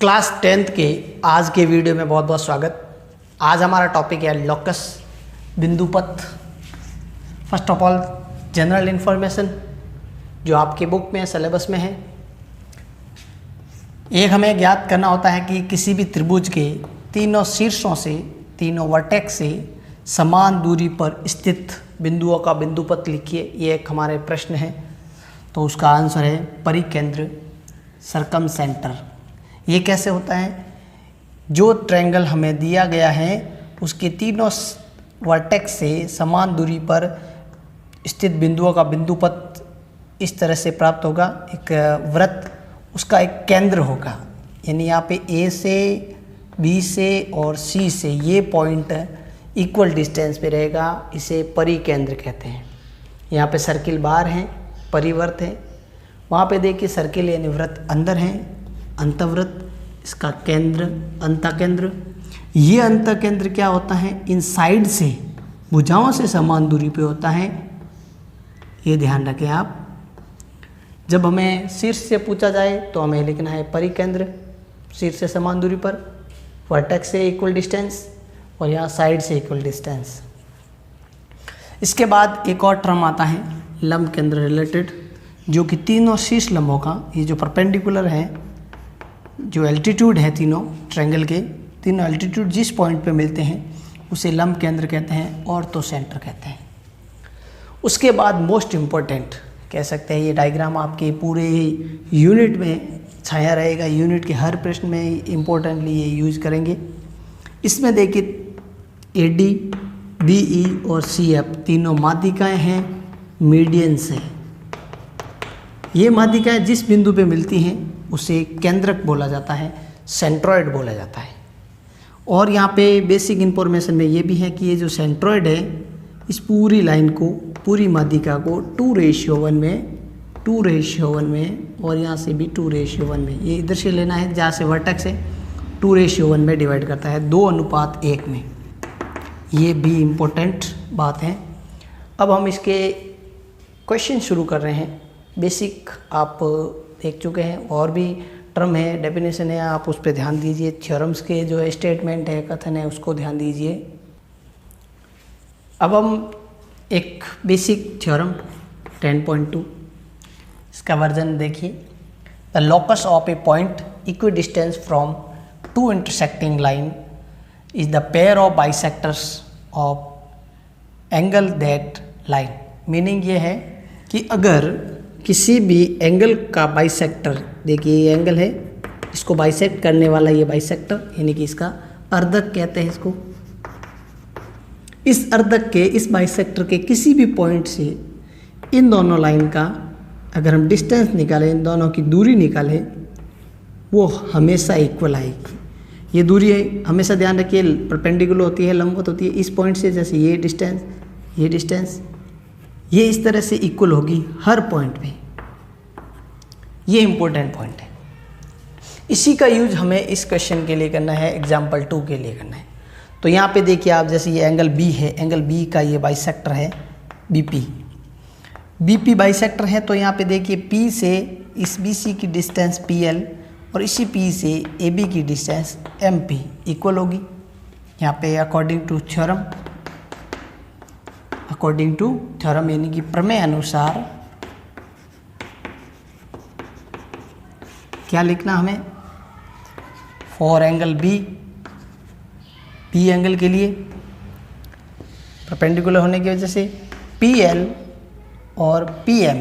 Class 10th के आज के वीडियो में बहुत बहुत स्वागत। आज हमारा टॉपिक है लोकस, बिंदुपथ। First of all general information जो आपकी बुक में सिलेबस में है। एक हमें ज्ञात करना होता है कि किसी भी त्रिभुज के तीनों शीर्षों से, तीनों वर्टेक्स से समान दूरी पर स्थित बिंदुओं का बिंदुपथ लिखिए। ये एक हमारे प्रश्न है, तो उसका आंसर है परिकेंद्र, सर्कम सेंटर। ये कैसे होता है? जो ट्रायंगल हमें दिया गया है उसके तीनों वर्टेक्स से समान दूरी पर स्थित बिंदुओं का बिंदुपथ इस तरह से प्राप्त होगा। एक वृत्त, उसका एक केंद्र होगा, यानी यहाँ पे ए से, बी से और सी से ये पॉइंट इक्वल डिस्टेंस पे रहेगा। इसे परिकेंद्र कहते हैं। यहाँ पे सर्किल बाहर हैं, परिवर्त है। वहाँ पे देखिए सर्किल यानी वृत्त अंदर है, अंतवृत्त, इसका केंद्र अंतकेंद्र। ये अंतकेंद्र क्या होता है? इन साइड से, भुजाओं से समान दूरी पे होता है। ये ध्यान रखें आप। जब हमें शीर्ष से पूछा जाए तो हमें लिखना है परिकेंद्र, शीर्ष से समान दूरी पर, वर्टेक्स से इक्वल डिस्टेंस और यहाँ साइड से इक्वल डिस्टेंस। इसके बाद एक और टर्म आता है लंब केंद्र रिलेटेड, जो कि तीनों शीर्ष लंबों का, ये जो परपेंडिकुलर है, जो एल्टीट्यूड है तीनों ट्रायंगल के, तीनों एल्टीट्यूड जिस पॉइंट पे मिलते हैं उसे लंब केंद्र कहते हैं, ऑर्थो सेंटर कहते हैं। उसके बाद मोस्ट इम्पोर्टेंट कह सकते हैं, ये डायग्राम आपके पूरे यूनिट में छाया रहेगा। यूनिट के हर प्रश्न में इम्पोर्टेंटली ये यूज करेंगे। इसमें देखिए AD, BE और CF तीनों माध्यिकाएँ हैं मीडियन से। ये माध्यिकाएँ जिस बिंदु पे मिलती हैं उसे केंद्रक बोला जाता है, सेंट्रॉयड बोला जाता है। और यहाँ पे बेसिक इन्फॉर्मेशन में ये भी है कि ये जो सेंट्रॉयड है, इस पूरी लाइन को, पूरी माध्यिका को 2:1 में और यहाँ से भी 2:1 में, ये इधर से लेना है जहाँ से वर्टेक्स है, 2:1 में डिवाइड करता है, 2:1 में। ये भी इम्पोर्टेंट बात है। अब हम इसके क्वेश्चन शुरू कर रहे हैं। बेसिक आप देख चुके हैं, और भी टर्म है, डेफिनेशन है, आप उस पर ध्यान दीजिए। थ्योरम्स के जो स्टेटमेंट है, कथन है, उसको ध्यान दीजिए। अब हम एक बेसिक थ्योरम 10.2 इसका वर्जन देखिए। The locus of a point equidistance from two intersecting line is the pair of bisectors of angle that line. Meaning ये है कि अगर किसी भी एंगल का बाइसेक्टर, देखिए ये एंगल है, इसको बाइसेक्ट करने वाला ये बाइसेक्टर, यानी कि इसका अर्धक कहते हैं इसको। इस अर्धक के, इस बाइसेक्टर के किसी भी पॉइंट से इन दोनों लाइन का अगर हम डिस्टेंस निकालें, इन दोनों की दूरी निकालें, वो हमेशा इक्वल आएगी। ये दूरी है, हमेशा ध्यान रखिए, परपेंडिकुलर होती है, लंबवत होती है। इस पॉइंट से जैसे ये डिस्टेंस, ये इस तरह से इक्वल होगी हर पॉइंट पे। ये इंपॉर्टेंट पॉइंट है। इसी का यूज हमें इस क्वेश्चन के लिए करना है, एग्जाम्पल 2 के लिए करना है। तो यहाँ पे देखिए आप, जैसे ये एंगल B है, एंगल B का ये बाइसेक्टर है BP बाइसेक्टर है। तो यहाँ पे देखिए P से इस BC की डिस्टेंस PL और इसी P से AB की डिस्टेंस MP इक्वल होगी। यहाँ पे अकॉर्डिंग टू थ्योरम यानी कि प्रमेय अनुसार क्या लिखना हमें? फॉर एंगल B एंगल के लिए परपेंडिकुलर होने की वजह से PL और PM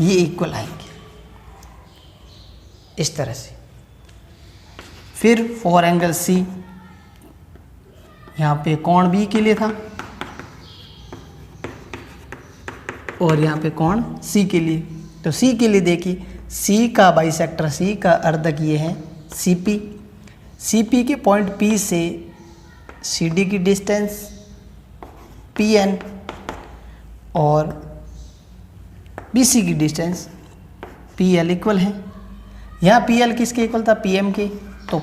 ये इक्वल आएंगे इस तरह से। फिर फॉर एंगल C, यहाँ पे कोण B के लिए था और यहाँ पे कोण C के लिए। तो C के लिए देखिए, C का बाइसेक्टर, C का अर्धक ये है CP के पॉइंट P से CD की डिस्टेंस PN और BC की डिस्टेंस PL इक्वल है। यहाँ PL किसके इक्वल था? PM के। तो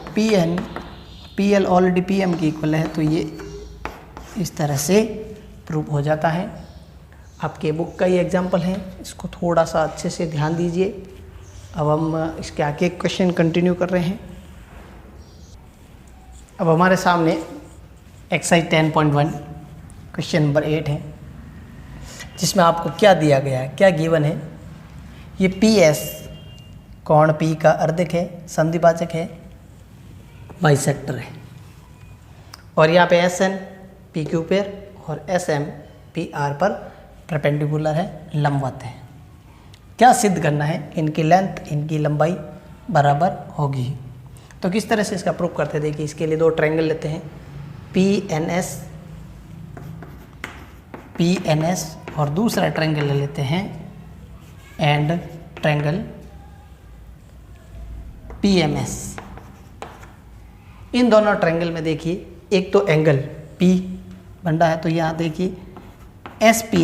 PL ऑलरेडी PM के इक्वल है, तो ये इस तरह से प्रूव हो जाता है। आपके बुक का ये एग्जाम्पल है, इसको थोड़ा सा अच्छे से ध्यान दीजिए। अब हम इसके आगे क्वेश्चन कंटिन्यू कर रहे हैं। अब हमारे सामने एक्सरसाइज 10.1 क्वेश्चन नंबर 8 है, जिसमें आपको क्या दिया गया है, क्या गिवन है। ये पी एस कोण पी का अर्धक है, संधिभाजक है, बाइसेक्टर है, और यहाँ पे एस एन पी क्यू पर और एस एम पी आर पर परपेंडिकुलर है, लंबवत है। क्या सिद्ध करना है, इनकी लेंथ, इनकी लंबाई बराबर होगी। तो किस तरह से इसका प्रूफ करते हैं, देखिए इसके लिए दो ट्रायंगल लेते हैं, पी एन एस और दूसरा ट्रायंगल ले लेते हैं and triangle P M S. इन दोनों ट्रायंगल में देखिए एक तो एंगल P बन रहा है, तो यहाँ देखिए एस पी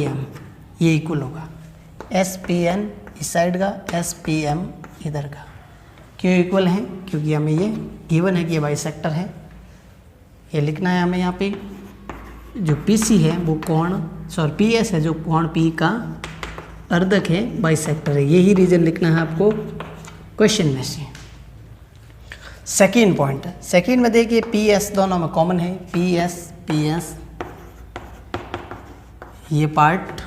एम ये इक्वल होगा, एस पी एन इस साइड का, एस पी एम इधर का। क्यों इक्वल है, क्योंकि हमें ये गिवन है कि ये बाइसेक्टर है। ये लिखना है हमें, यहाँ पे जो पी सी है वो कोण, सॉरी पी एस है जो कोण P का अर्धक है, बाइसेक्टर है। यही रीजन लिखना है आपको क्वेश्चन में से। सेकेंड पॉइंट, सेकेंड में देखिए पी एस दोनों में कॉमन है, पी एस ये पार्ट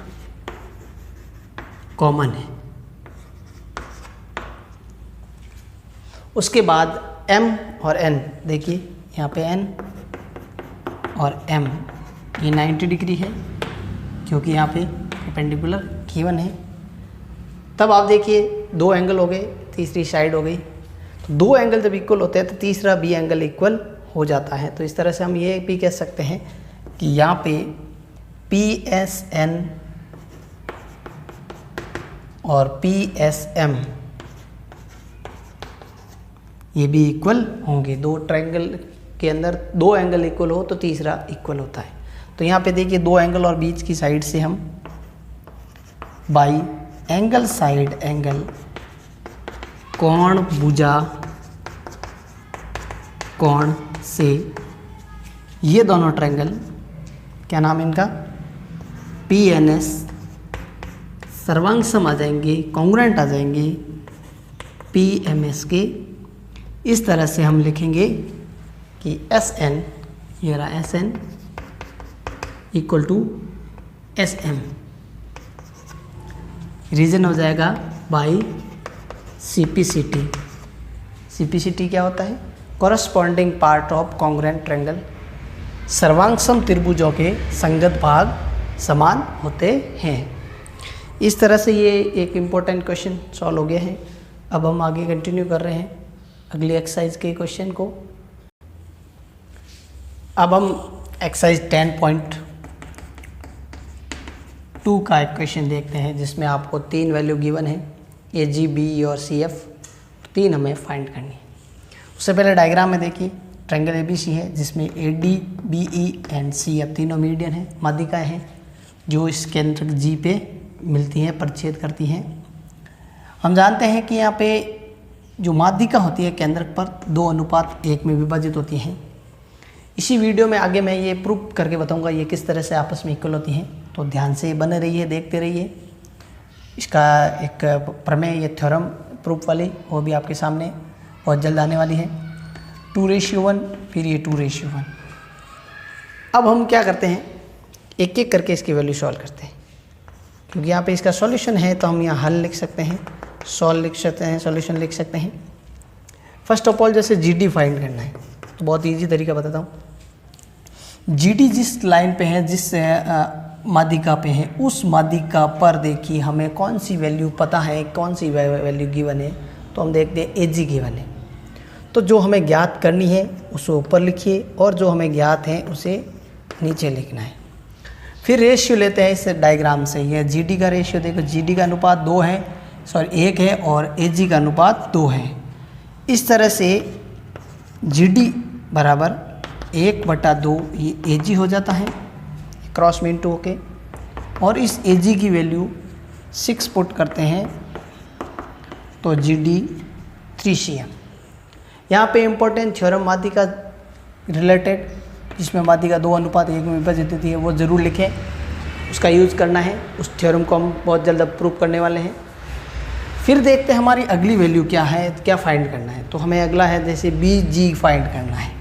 कॉमन है। उसके बाद M और N, देखिए यहाँ पे N और M ये 90 डिग्री है, क्योंकि यहाँ पे परपेंडिकुलर गिवन है। तब आप देखिए दो एंगल हो गए, तीसरी साइड हो गई। तो दो एंगल जब इक्वल होते हैं तो तीसरा भी एंगल इक्वल हो जाता है। तो इस तरह से हम ये भी कह सकते हैं कि यहाँ पे पी एस एन और पी एस एम ये भी इक्वल होंगे। दो ट्रायंगल के अंदर दो एंगल इक्वल हो तो तीसरा इक्वल होता है। तो यहाँ पे देखिए दो एंगल और बीच की साइड से हम बाई एंगल साइड एंगल कोण भुजा कोण से ये दोनों ट्रायंगल, क्या नाम है इनका, पी एन एस सर्वांग सम आ जाएंगे, कॉन्ग्रुएंट आ जाएंगे पी एम एस के। इस तरह से हम लिखेंगे कि एस एन, ये रहा S N equal to S M. Reason हो जाएगा by C P C T. C P C T क्या होता है, corresponding part of congruent triangle. सर्वांग सम त्रिभुजों के संगत भाग समान होते हैं। इस तरह से ये एक इम्पोर्टेंट क्वेश्चन सॉल्व हो गया है। अब हम आगे कंटिन्यू कर रहे हैं अगली एक्सरसाइज के क्वेश्चन को। अब हम एक्सरसाइज 10.2 का एक क्वेश्चन देखते हैं, जिसमें आपको तीन वैल्यू गिवन है, ए जी बी और सी एफ। तीन हमें फाइंड करनी है। उससे पहले डायग्राम में देखिए ट्रायंगल ए बी सी है, जिसमें A D B E and C F तीनों मीडियन है, माध्यिकाएँ हैं जो इस केंद्र जी पे मिलती हैं, परिच्छेद करती हैं। हम जानते हैं कि यहाँ पे जो माध्यिका होती है केंद्र पर 2:1 में विभाजित होती हैं। इसी वीडियो में आगे मैं ये प्रूफ करके बताऊंगा ये किस तरह से आपस में इक्वल होती हैं। तो ध्यान से बने रहिए, देखते रहिए। इसका एक प्रमेय, ये थ्योरम प्रूफ वाली, वो भी आपके सामने बहुत जल्द आने वाली है। 2:1, फिर ये 2:1। अब हम क्या करते हैं, एक एक करके इसकी वैल्यू सॉल्व करते हैं, क्योंकि यहाँ पे इसका सॉल्यूशन है तो हम यहाँ हल लिख सकते हैं, सॉल्व लिख सकते हैं, सॉल्यूशन लिख सकते हैं। फर्स्ट ऑफ ऑल जैसे जी डी फाइंड करना है तो बहुत इजी तरीका बताता हूँ। जी डी जिस लाइन पे है, जिस माध्यिका पे है, उस माध्यिका पर देखिए हमें कौन सी वैल्यू पता है, कौन सी वैल्यू गिवन है। तो हम देखते हैं ए जी गिवन है, तो जो हमें ज्ञात करनी है उसे ऊपर लिखिए और जो हमें ज्ञात है उसे नीचे लिखना है। फिर रेशियो लेते हैं इस डायग्राम से। यह जी डी का रेशियो देखो, जी डी का अनुपात 2 है, सॉरी 1 है, और ए जी का अनुपात 2 है। इस तरह से जी डी बराबर 1/2 ये ए जी हो जाता है, क्रॉस में इंटू होके, और इस ए जी की वैल्यू 6 पुट करते हैं तो जी डी 3cm। यहाँ पे इम्पोर्टेंट थ्योरम माध्यिका रिलेटेड, जिसमें माध्यिका 2:1 में विभाजित होती है, वो ज़रूर लिखें। उसका यूज़ करना है। उस थ्योरम को हम बहुत जल्द अब प्रूव करने वाले हैं। फिर देखते हैं हमारी अगली वैल्यू क्या है, क्या फाइंड करना है। तो हमें अगला है जैसे बी जी फाइंड करना है।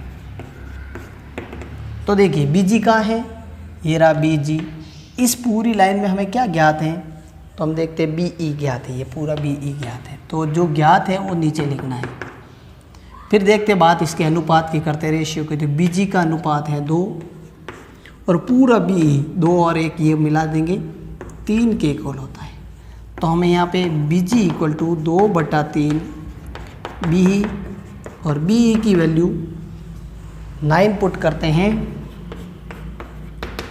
तो देखिए बी जी कहाँ है, ये रहा बी जी। इस पूरी लाइन में हमें क्या ज्ञात है, तो हम देखते हैं बी ई ज्ञात है, ये पूरा बी ई ज्ञात है। तो जो ज्ञात है वो नीचे लिखना है। फिर देखते हैं बात इसके अनुपात की करते, रेशियो की। तो बी जी का अनुपात है 2 और पूरा बी ई 2 और 1 ये मिला देंगे 3 के इक्वल होता है। तो हमें यहाँ पे B G equal to 2/3 B E, और बी ई की वैल्यू 9 पुट करते हैं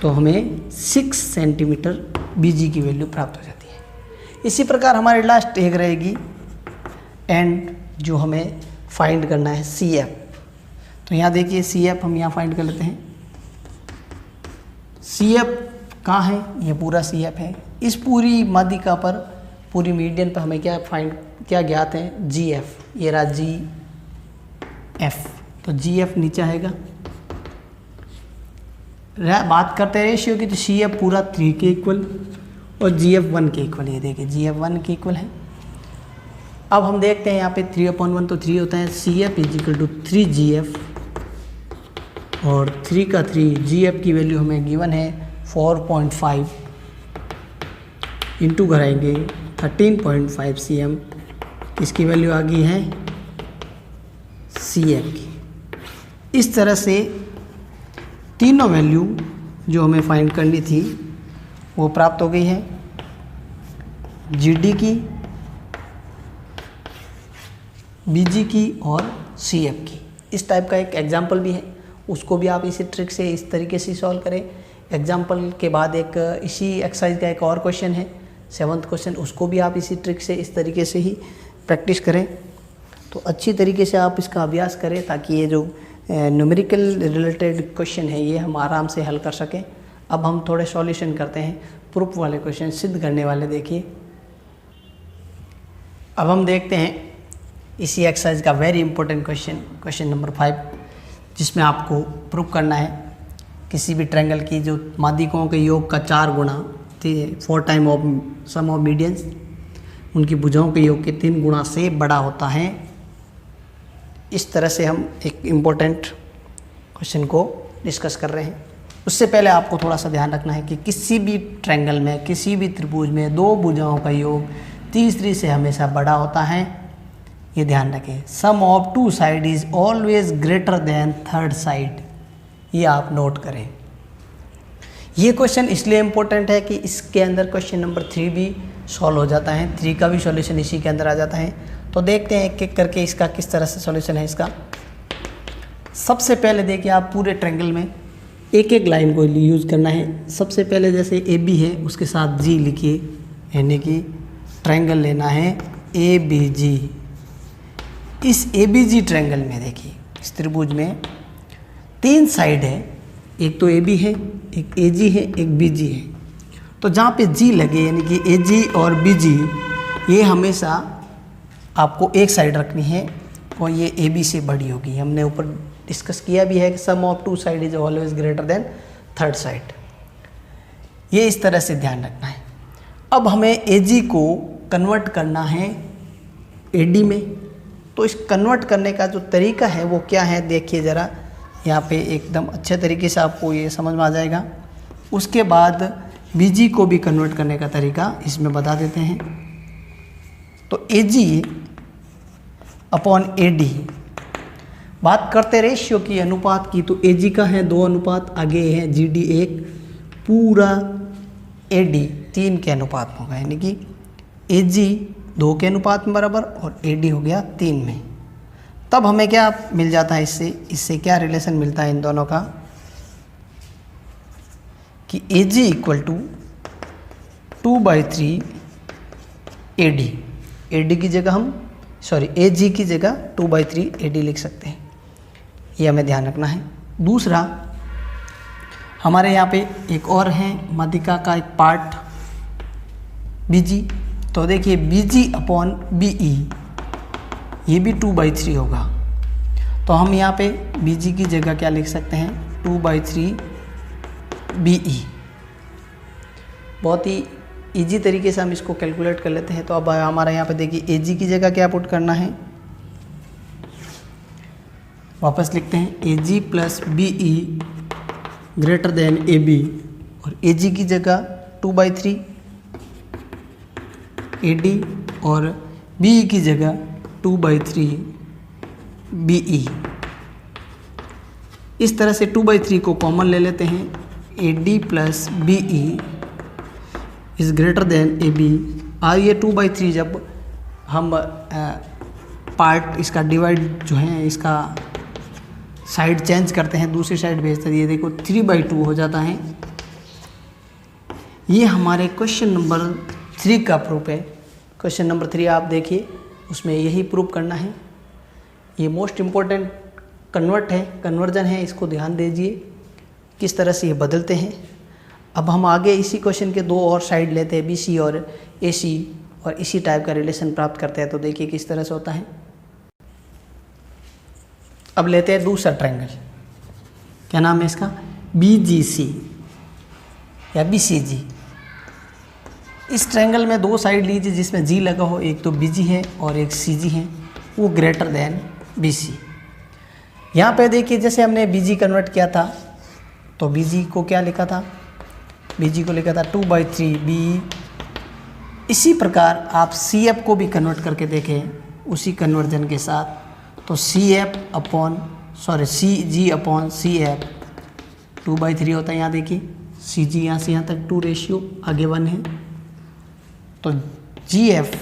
तो हमें 6 सेंटीमीटर बी जी की वैल्यू प्राप्त हो जाती है। इसी प्रकार हमारी लास्ट एक रहेगी एंड जो हमें फाइंड करना है सी एफ। तो यहाँ देखिए सी एफ हम यहाँ फाइंड कर लेते हैं। सी एफ कहाँ है, ये पूरा सी एफ है। इस पूरी माध्यिका पर, पूरी मीडियन पर हमें क्या ज्ञात है, जी एफ। ये रहा जी एफ। तो जी एफ नीचे आएगा। बात करते हैं रेशियो की, तो सी एफ पूरा 3 के इक्वल और जी एफ 1 के इक्वल। ये देखिए जी एफ 1 के इक्वल है। अब हम देखते हैं यहाँ पे 3/1 तो 3 होता है। C F is equal to 3 G F और 3 का 3 जी एफ की वैल्यू हमें गिवन है 4.5 इंटू कराएंगे 13.5 सी एम। इसकी वैल्यू आ गई है सी एफ की। इस तरह से तीनों वैल्यू जो हमें फाइंड करनी थी वो प्राप्त हो गई है। जीडी की, बीजी की और सीएफ की। इस टाइप का एक एग्जाम्पल भी है, उसको भी आप इसी ट्रिक से इस तरीके से सॉल्व करें। एग्जाम्पल के बाद एक इसी एक्सरसाइज का एक और क्वेश्चन है 7th क्वेश्चन, उसको भी आप इसी ट्रिक से इस तरीके से ही प्रैक्टिस करें। तो अच्छी तरीके से आप इसका अभ्यास करें ताकि ये जो न्यूमेरिकल रिलेटेड क्वेश्चन है ये हम आराम से हल कर सकें। अब हम थोड़े सॉल्यूशन करते हैं प्रूफ वाले क्वेश्चन, सिद्ध करने वाले। देखिए अब हम देखते हैं इसी एक्सरसाइज का very important question, question number 5, जिसमें आपको प्रूफ करना है किसी भी ट्रायंगल की जो माध्यिकाओं के योग का 4 गुना 4 time of sum of medians, उनकी भुजाओं के योग के 3 गुना से बड़ा होता है। इस तरह से हम एक इम्पोर्टेंट क्वेश्चन को डिस्कस कर रहे हैं। उससे पहले आपको थोड़ा सा ध्यान रखना है कि किसी भी ट्रायंगल में, किसी भी त्रिभुज में 2 भुजाओं का योग तीसरी से हमेशा बड़ा होता है। ये ध्यान रखें। Sum of 2 side is always greater than 3rd side. ये आप नोट करें। ये क्वेश्चन इसलिए इम्पोर्टेंट है कि इसके अंदर क्वेश्चन नंबर 3 भी सॉल्व हो जाता है, 3 का भी सॉल्यूशन इसी के अंदर आ जाता है। तो देखते हैं एक एक करके इसका किस तरह से सॉल्यूशन है इसका। सबसे पहले देखिए आप पूरे ट्रायंगल में एक एक लाइन को यूज़ करना है। सबसे पहले जैसे ए बी है उसके साथ जी लिखिए, यानी कि ट्रायंगल लेना है ए बी जी। इस ए बी जी ट्रायंगल में देखिए इस त्रिभुज में 3 साइड है, एक तो ए बी है, एक ए जी है, एक बी जी है। तो जहाँ पे जी लगे यानी कि ए जी और बी जी, ये हमेशा आपको एक साइड रखनी है और ये ए बी से बड़ी होगी। हमने ऊपर डिस्कस किया भी है कि sum of 2 side is always greater than 3rd side. ये इस तरह से ध्यान रखना है। अब हमें ए जी को कन्वर्ट करना है ए डी में। तो इस कन्वर्ट करने का जो तरीका है वो क्या है देखिए ज़रा, यहाँ पे एकदम अच्छे तरीके से आपको ये समझ में आ जाएगा। उसके बाद बी जी को भी कन्वर्ट करने का तरीका इसमें बता देते हैं। तो ए जी अपॉन ए डी, बात करते रेशियो की, अनुपात की, तो ए जी का है 2 अनुपात, आगे है जी डी 1, पूरा ए डी 3 के अनुपात में होगा, यानी कि ए जी 2 के अनुपात में बराबर और ए डी हो गया 3 में। तब हमें क्या मिल जाता है इससे क्या रिलेशन मिलता है इन दोनों का कि A G equal to 2/3 A D. A D की जगह हम ए जी की जगह 2/3 ए डी लिख सकते हैं। ये हमें ध्यान रखना है। दूसरा हमारे यहाँ पे एक और है माध्यिका का एक पार्ट बी जी। तो देखिए बी जी अपॉन बी ई, ये भी 2/3 होगा। तो हम यहाँ पे बी जी की जगह क्या लिख सकते हैं 2/3 बी ई। बहुत ही इजी तरीके से हम इसको कैलकुलेट कर लेते हैं। तो अब हमारा यहाँ पे देखिए AG की जगह क्या पुट करना है, वापस लिखते हैं AG plus BE greater than AB, और AG की जगह 2/3 AD और BE की जगह 2/3 BE। इस तरह से 2/3 को कॉमन ले लेते हैं, AD plus BE is greater than AB। और ये 2/3 जब हम पार्ट इसका डिवाइड जो है इसका साइड चेंज करते हैं, दूसरी साइड भेजते हैं, ये देखो 3/2 हो जाता है। ये हमारे क्वेश्चन नंबर 3 का प्रूफ है। क्वेश्चन नंबर 3 आप देखिए, उसमें यही प्रूफ करना है। ये मोस्ट इम्पोर्टेंट कन्वर्जन है, इसको ध्यान दीजिए किस तरह से ये बदलते हैं। अब हम आगे इसी क्वेश्चन के 2 और साइड लेते हैं, BC और AC, और इसी टाइप का रिलेशन प्राप्त करते हैं। तो देखिए किस तरह से होता है। अब लेते हैं दूसरा ट्रायंगल, क्या नाम है इसका, BGC या BCG। इस ट्रायंगल में 2 साइड लीजिए जिसमें G लगा हो, एक तो BG है और एक CG है, वो ग्रेटर देन BC। यहाँ पे देखिए जैसे हमने BG कन्वर्ट किया था तो BG को क्या लिखा था, BG को लिखा था 2/3 BE। इसी प्रकार आप CF को भी कन्वर्ट करके देखें उसी कन्वर्जन के साथ, तो CG अपॉन CF 2/3 होता है। यहाँ देखिए CG यहाँ से यहाँ तक 2 रेशियो आगे 1 है, तो GF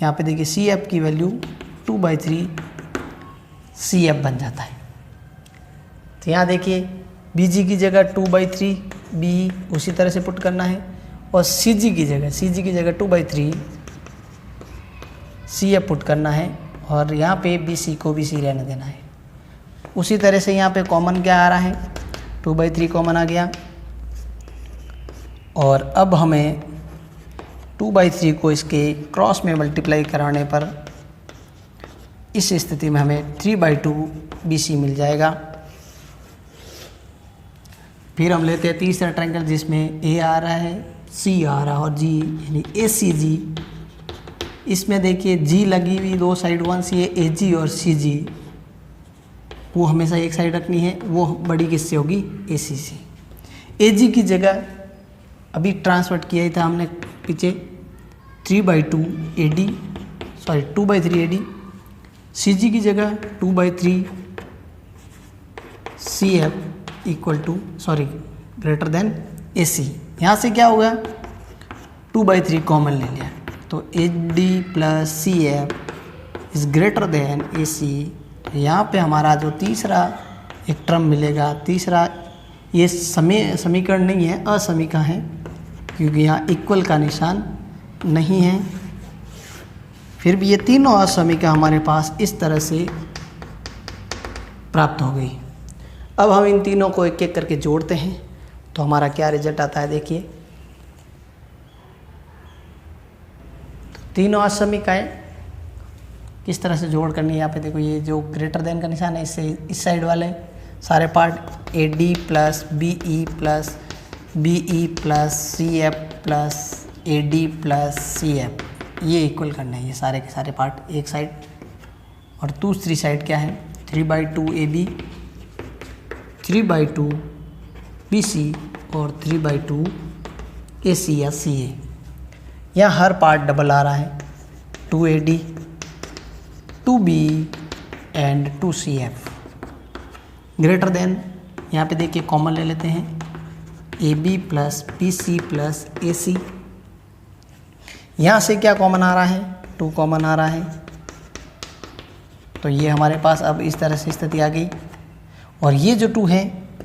यहाँ पे देखिए CF की वैल्यू 2/3 CF बन जाता है। तो यहाँ देखिए BG की जगह 2/3 BE उसी तरह से पुट करना है, और CG की जगह 2/3 CF पुट करना है, और यहाँ पे BC को BC रहने देना है। उसी तरह से यहाँ पे कॉमन क्या आ रहा है, 2/3 कॉमन आ गया, और अब हमें 2/3 को इसके क्रॉस में मल्टीप्लाई कराने पर इस स्थिति में हमें 3/2 BC मिल जाएगा। फिर हम लेते हैं तीसरा ट्रायंगल जिसमें A आ रहा है, C आ रहा है और G यानी ACG। इसमें देखिए G लगी हुई 2 साइड, 1 से AG और CG, वो हमेशा एक साइड रखनी है, वो बड़ी किससे होगी, AC से। AG की जगह अभी ट्रांसफर किया ही था हमने पीछे 2/3 AD। CG की जगह 2/3 CF ग्रेटर देन AC। यहाँ से क्या होगा, 2/3 कॉमन ले लिया, तो AD plus CF is greater than AC। तो यहाँ पे हमारा जो तीसरा एक टर्म मिलेगा, तीसरा ये समीकरण नहीं है, असमीका है, क्योंकि यहाँ इक्वल का निशान नहीं है। फिर भी ये तीनों असमीका हमारे पास इस तरह से प्राप्त हो गई। अब हम इन तीनों को एक एक करके जोड़ते हैं तो हमारा क्या रिजल्ट आता है, देखिए। तो तीनों असमीकाएँ किस तरह से जोड़ करनी है, यहाँ पे देखो ये जो ग्रेटर देन का निशान है, इससे इस साइड वाले सारे part AD plus BE plus BE plus CF plus AD plus CF, ये इक्वल करना है ये सारे के सारे पार्ट एक साइड। और दूसरी साइड क्या है, 3/2 AB, 3/2 BC और 3/2 AC या CA। यहाँ हर पार्ट डबल आ रहा है, 2AD 2BE and 2CF greater than. यहाँ पे देखिए कॉमन ले लेते हैं, AB plus BC plus AC। यहाँ से क्या कॉमन आ रहा है, 2 कॉमन आ रहा है, तो ये हमारे पास अब इस तरह से स्थिति आ गई। और ये जो 2 है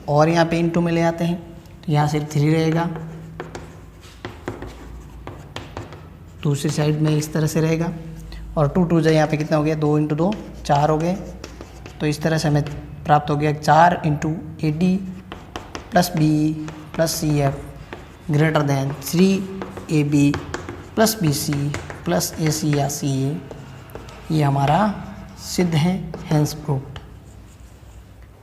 और यहाँ पे इन 2 में ले आते हैं तो यहाँ सिर्फ 3 रहेगा, दूसरी साइड में इस तरह से रहेगा। और 2 2 जो यहाँ पे कितना हो गया, 2 × 2 4 हो गए। तो इस तरह से हमें प्राप्त हो गया 4 × AD plus BE plus CF greater than 3AB plus BC plus AC या CA। ये हमारा सिद्ध है, हेंस प्रूव्ड।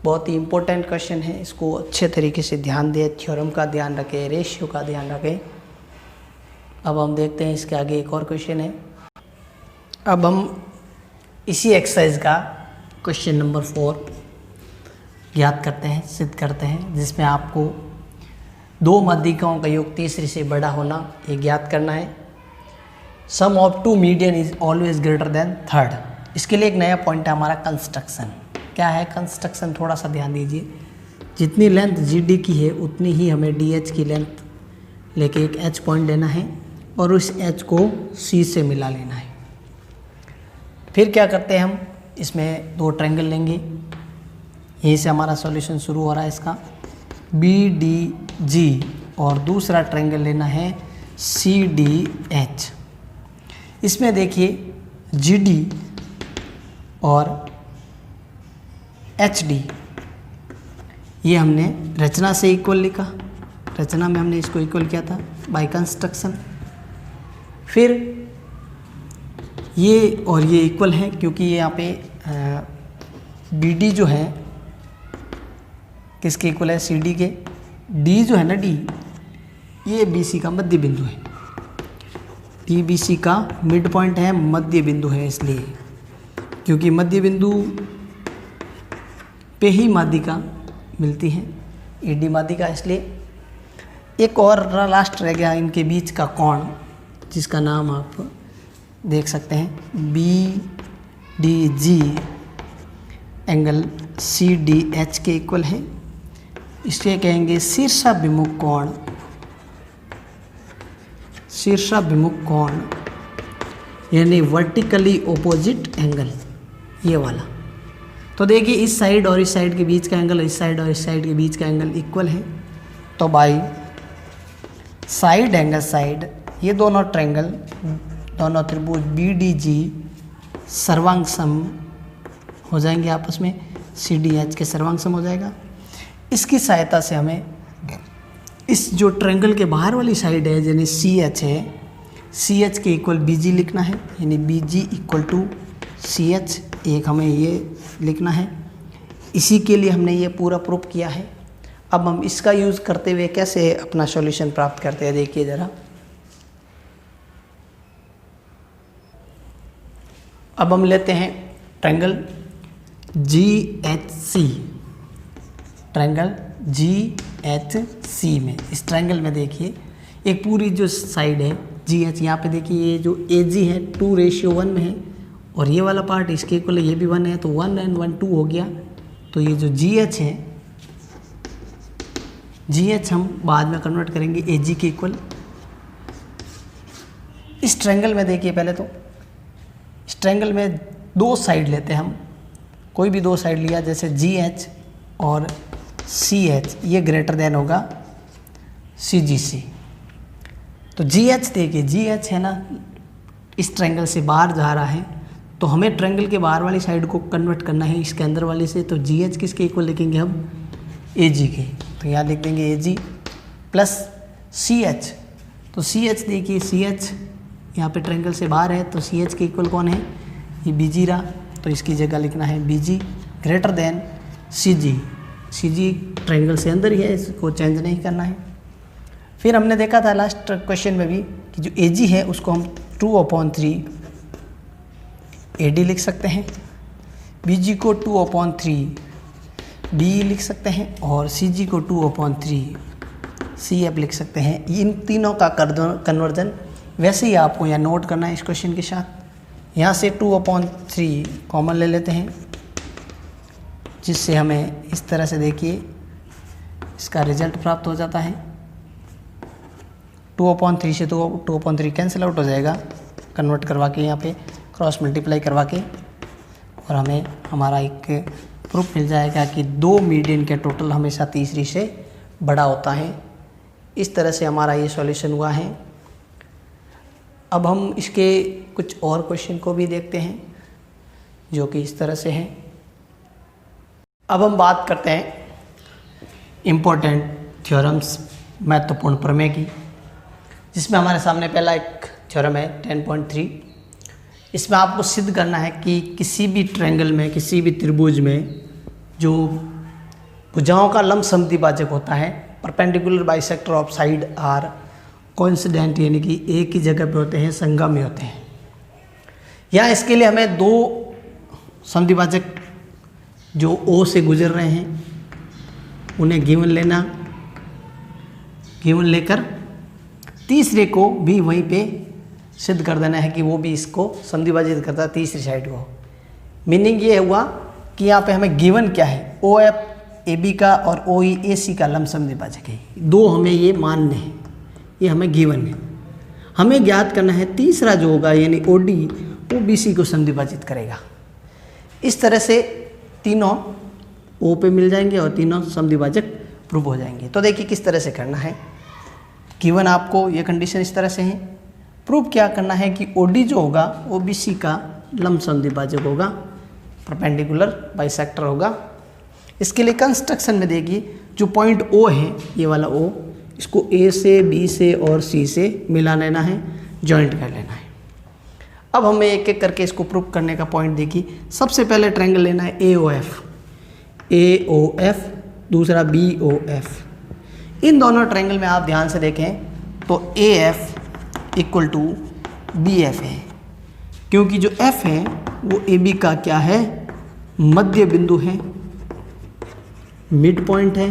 बहुत ही इम्पोर्टेंट क्वेश्चन है, इसको अच्छे तरीके से ध्यान दें, थ्योरम का ध्यान रखें, रेशियो का ध्यान रखें। अब हम देखते हैं इसके आगे एक और क्वेश्चन है। अब हम इसी एक्सरसाइज का क्वेश्चन नंबर 4 ज्ञात करते हैं, सिद्ध करते हैं, जिसमें आपको दो माध्यिकाओं का योग तीसरी से बड़ा होना ये ज्ञात करना है। Sum of two median is always greater than third. इसके लिए एक नया पॉइंट है हमारा कंस्ट्रक्शन। क्या है कंस्ट्रक्शन, थोड़ा सा ध्यान दीजिए। जितनी लेंथ जी की है उतनी ही हमें डी की लेंथ लेके एक एच पॉइंट लेना है और उस एच को सी से मिला लेना है। फिर क्या करते हैं हम, इसमें दो ट्रायंगल लेंगे, यहीं से हमारा सॉल्यूशन शुरू हो रहा है इसका, बी डी जी, और दूसरा ट्रायंगल लेना है सी डी एच। इसमें देखिए जी डी और एच डी ये हमने रचना से इक्वल लिखा, रचना में हमने इसको इक्वल किया था बाय कंस्ट्रक्शन। फिर ये और ये इक्वल है क्योंकि ये यहाँ पे बी डी जो है किसके इक्वल है, सी डी के। डी जो है ना, डी ये बी सी का मध्य बिंदु है, डी बी सी का मिड पॉइंट है, मध्य बिंदु है, इसलिए क्योंकि मध्य बिंदु पे ही माध्यिका मिलती है, ए डी माध्यिका, इसलिए। एक और लास्ट रह गया इनके बीच का कोण, जिसका नाम आप देख सकते हैं, B D G angle C D H के इक्वल है। इसलिए कहेंगे शीर्षाभिमुख कोण, शीर्षाभिमुख कोण यानी वर्टिकली ऑपोजिट एंगल, ये वाला। तो देखिए इस साइड और इस साइड के बीच का एंगल, इस साइड और इस साइड के बीच का एंगल इक्वल है। तो बाई साइड एंगल साइड ये दोनों ट्रायंगल, दोनों त्रिभुज बी डी जी सर्वांग सम हो जाएंगे आपस में, सी डी एच के सर्वांग सम हो जाएगा। इसकी सहायता से हमें इस जो ट्रायंगल के बाहर वाली साइड है यानी सी एच है, सी एच के इक्वल बी जी लिखना है, यानी B G equal to C H, एक हमें ये लिखना है। इसी के लिए हमने ये पूरा प्रूफ किया है। अब हम इसका यूज़ करते हुए कैसे अपना सॉल्यूशन प्राप्त करते हैं, देखिए ज़रा। अब हम लेते हैं triangle G H C, triangle G H C में, इस ट्रायंगल में देखिए एक पूरी जो साइड है जी एच, यहाँ पे देखिए ये जो ए जी है 2:1 में है, और ये वाला पार्ट इसके इक्वल है, ये भी 1 है, तो 1 and 1 2 हो गया। तो ये जो जी एच है, जी एच हम बाद में कन्वर्ट करेंगे ए जी के इक्वल। इस ट्रायंगल में देखिए पहले तो, इस ट्रायंगल में दो साइड लेते हैं हम, कोई भी दो साइड लिया, जैसे जी एच और सी एच, ये ग्रेटर देन होगा सी जी सी। तो जी एच देखिए, जी एच है ना इस ट्रायंगल से बाहर जा रहा है, तो हमें ट्रायंगल के बाहर वाली साइड को कन्वर्ट करना है इसके अंदर वाली से। तो जी एच किसके इक्वल लिखेंगे हम, ए जी के। तो यहाँ लिख देंगे ए जी प्लस सी एच। तो सी एच देखिए, सी एच यहाँ पे ट्रायंगल से बाहर है, तो सी एच के इक्वल कौन है, ये बी जी रहा, तो इसकी जगह लिखना है बी जी ग्रेटर देन सी जी। सी जी ट्रायंगल से अंदर ही है, इसको चेंज नहीं करना है। फिर हमने देखा था लास्ट क्वेश्चन में भी कि जो ए जी है उसको हम 2/3 ए डी लिख सकते हैं, बी जी को 2/3 डी लिख सकते हैं, और सी जी को 2/3 सी एफ लिख सकते हैं। इन तीनों का कन्वर्जन वैसे ही आपको यहाँ नोट करना है इस क्वेश्चन के साथ। यहाँ से 2/3 कॉमन ले लेते हैं, जिससे हमें इस तरह से देखिए इसका रिजल्ट प्राप्त हो जाता है। 2/3 से 2/3 कैंसिल आउट हो जाएगा, कन्वर्ट करवा के यहाँ पे क्रॉस मल्टीप्लाई करवा के, और हमें हमारा एक प्रूफ मिल जाएगा कि दो मीडियन के टोटल हमेशा तीसरी से बड़ा होता है। इस तरह से हमारा ये सॉल्यूशन हुआ है। अब हम इसके कुछ और क्वेश्चन को भी देखते हैं जो कि इस तरह से हैं। अब हम बात करते हैं इम्पोर्टेंट थ्योरम्स, महत्वपूर्ण प्रमेय की, जिसमें हमारे सामने पहला एक थ्योरम है 10.3। इसमें आपको सिद्ध करना है कि किसी भी ट्रायंगल में, किसी भी त्रिभुज में जो भुजाओं का लंब समद्विभाजक होता है। Perpendicular bisector of side are coincident, यानी कि एक ही जगह पे होते हैं, संगामी होते हैं। यहाँ इसके लिए हमें दो समद्विभाजक जो ओ से गुजर रहे हैं उन्हें गिवन लेना, गिवन लेकर तीसरे को भी वहीं पे सिद्ध कर देना है कि वो भी इसको समद्विभाजित करता है तीसरी साइड को। मीनिंग ये हुआ कि यहाँ पे हमें गिवन क्या है, ओ एफ ए बी का और ओ ई ए सी का लंब समद्विभाजक है। दो हमें ये मान्य है, ये हमें गिवन है। हमें ज्ञात करना है तीसरा जो होगा यानी ओ डी, वो बी सी को समद्विभाजित करेगा। इस तरह से तीनों ओ पे मिल जाएंगे और तीनों समद्विभाजक प्रूव हो जाएंगे। तो देखिए किस तरह से करना है। गिवन आपको ये कंडीशन इस तरह से है, प्रूव क्या करना है कि ओ डी जो होगा वो बी सी का लंब समद्विभाजक होगा, परपेंडिकुलर बाइसेक्टर होगा। इसके लिए कंस्ट्रक्शन में देखिए जो पॉइंट ओ है, ये वाला ओ, इसको ए से बी से और सी से मिला लेना है, जॉइंट कर लेना है। अब हमें एक एक करके इसको प्रूव करने का पॉइंट देखिए। सबसे पहले ट्रायंगल लेना है A O F, A O F, दूसरा बी ओ एफ। इन दोनों ट्रायंगल में आप ध्यान से देखें तो A F equal to B F है, क्योंकि जो एफ है वो ए बी का क्या है, मध्य बिंदु है, मिड पॉइंट है,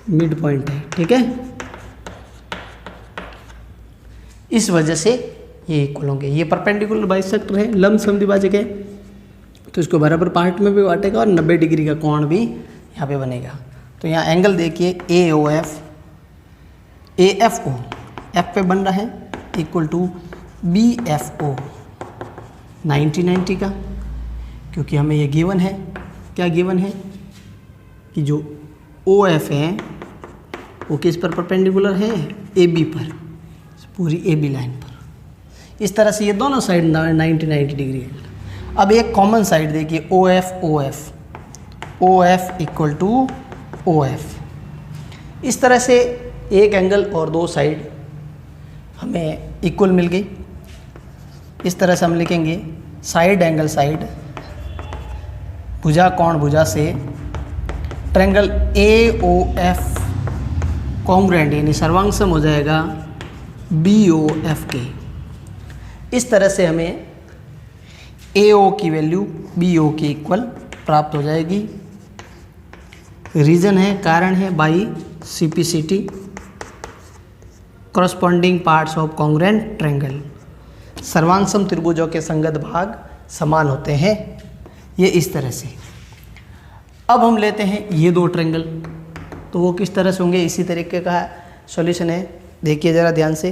मिड पॉइंट है, ठीक है। इस वजह से ये इक्वल होंगे। ये परपेंडिकुलर बाइसेक्टर है, लंब समद्विभाजक है, तो इसको बराबर पार्ट में भी बांटेगा और 90 डिग्री का कोण भी यहाँ पे बनेगा। तो यहाँ एंगल देखिए A O F, A F O, F पे बन रहा है equal to B F O 90 का, क्योंकि हमें ये गिवन है। क्या गिवन है कि जो ओ एफ है वो किस पर परपेंडिकुलर है, ए बी पर, पूरी ए बी लाइन पर। इस तरह से ये दोनों साइड 90 डिग्री है। अब एक कॉमन साइड देखिए O F O F, O F equal to O F. इस तरह से एक एंगल और दो साइड हमें इक्वल मिल गई। इस तरह से हम लिखेंगे साइड एंगल साइड, भुजा कोण भुजा से, triangle A O F congruent यानी सर्वांगसम हो जाएगा बी ओ एफ के। इस तरह से हमें ए ओ की वैल्यू बी ओ के इक्वल प्राप्त हो जाएगी। रीज़न है, कारण है by simplicity, corresponding parts of congruent triangle. सर्वांगसम त्रिभुजों के संगत भाग समान होते हैं, ये इस तरह से। अब हम लेते हैं ये दो ट्रायंगल, तो वो किस तरह से होंगे, इसी तरीके का सॉल्यूशन है। देखिए ज़रा ध्यान से।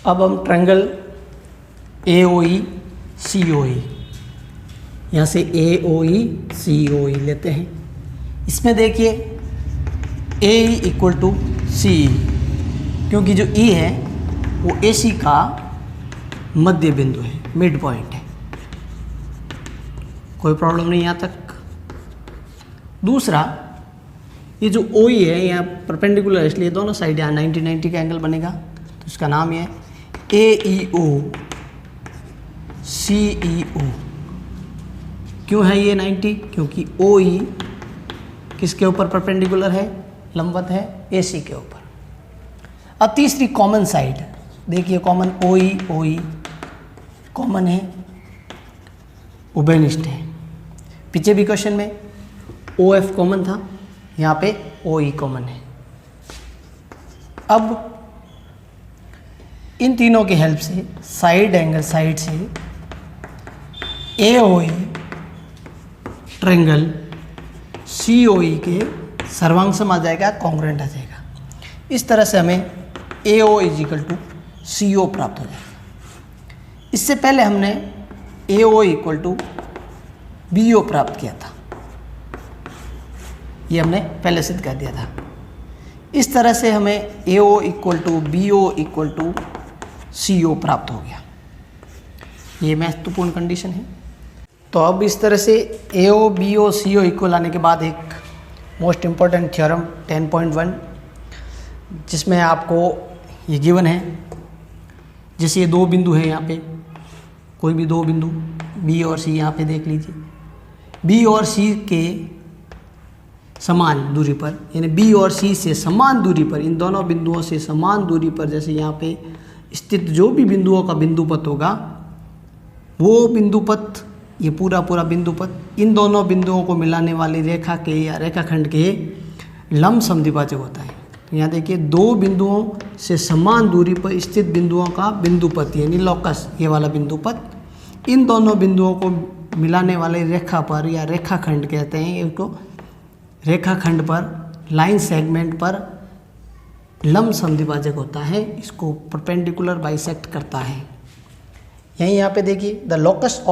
अब हम ट्रायंगल ए ओ ई सी ओ ई, यहाँ से ए ओ ई सी ओ ई लेते हैं। इसमें देखिए ए ई इक्वल टू सी ई, क्योंकि जो ई है वो ए सी का मध्य बिंदु है, मिड पॉइंट है। कोई प्रॉब्लम नहीं यहाँ तक। दूसरा, ये जो ओ ई है यहाँ परपेंडिकुलर है, इसलिए दोनों साइड यहाँ 90 का एंगल बनेगा, तो इसका नाम ये है ए ई ओ सी ई ओ। क्यों है ये 90? क्योंकि ओ ई किसके ऊपर परपेंडिकुलर है, लंबवत है ए सी के ऊपर। अब तीसरी कॉमन साइड देखिए, कॉमन ओ ई कॉमन है, उभयनिष्ठ है। पीछे भी क्वेश्चन में ओ एफ कॉमन था, यहाँ पे ओ ई कॉमन है। अब इन तीनों की हेल्प से साइड एंगल साइड से ए ओ ई ट्रायंगल सी ओ ई के सर्वांगसम आ जाएगा, कॉन्ग्रुएंट आ जाएगा। इस तरह से हमें A O is equal to C O प्राप्त हो जाएगा। इससे पहले हमने A O equal to B O प्राप्त किया था, ये हमने पहले सिद्ध कर दिया था। इस तरह से हमें A O equal to B O equal to C O प्राप्त हो गया। ये महत्वपूर्ण कंडीशन है। तो अब इस तरह से ए ओ बी ओ सी ओ इक्वल आने के बाद एक मोस्ट इम्पॉर्टेंट थ्योरम 10.1, जिसमें आपको ये गिवन है, जैसे ये दो बिंदु हैं यहाँ पे, कोई भी दो बिंदु बी और सी यहाँ पे देख लीजिए, बी और सी के समान दूरी पर, यानी बी और सी से समान दूरी पर, इन दोनों बिंदुओं से समान दूरी पर जैसे यहाँ पे स्थित जो भी बिंदुओं का बिंदुपथ होगा, वो बिंदुपथ, ये पूरा पूरा बिंदुपथ इन दोनों बिंदुओं को मिलाने वाली रेखा के या रेखाखंड के लंब समद्विभाजक होता है। तो यहाँ देखिए दो बिंदुओं से समान दूरी पर स्थित बिंदुओं का बिंदुपथ यानी लोकस, ये वाला बिंदुपथ इन दोनों बिंदुओं को मिलाने वाले रेखा पर या रेखाखंड कहते हैं, इसको रेखाखंड पर लाइन सेगमेंट पर लंब समद्विभाजक होता है, इसको परपेंडिकुलर बाइसेक्ट करता है। यहीं यहाँ पे देखिए the locus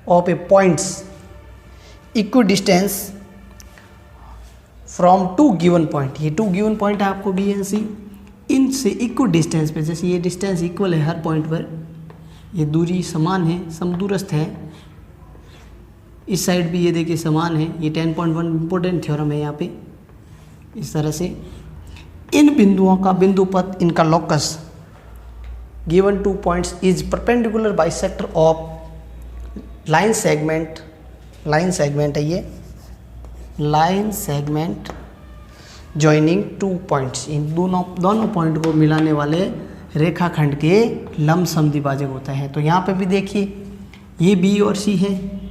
of a points equidistance from two given point, ये टू गिवन पॉइंट है आपको बी एंड सी, इनसे इक्वल डिस्टेंस पे, जैसे ये डिस्टेंस इक्वल है हर पॉइंट पर, ये दूरी समान है, समदूरस्थ है, इस साइड भी ये देखिए समान है, ये 10.1 इम्पोर्टेंट थ्योरम है यहाँ पे। इस तरह से इन बिंदुओं का बिंदुपथ, इनका locus given two points is perpendicular bisector of line segment, line segment है ये, line segment joining two points, इन दोनों पॉइंट को मिलाने वाले रेखाखंड के लंब समद्विभाजक होता है। तो यहाँ पे भी देखिए ये बी और सी है,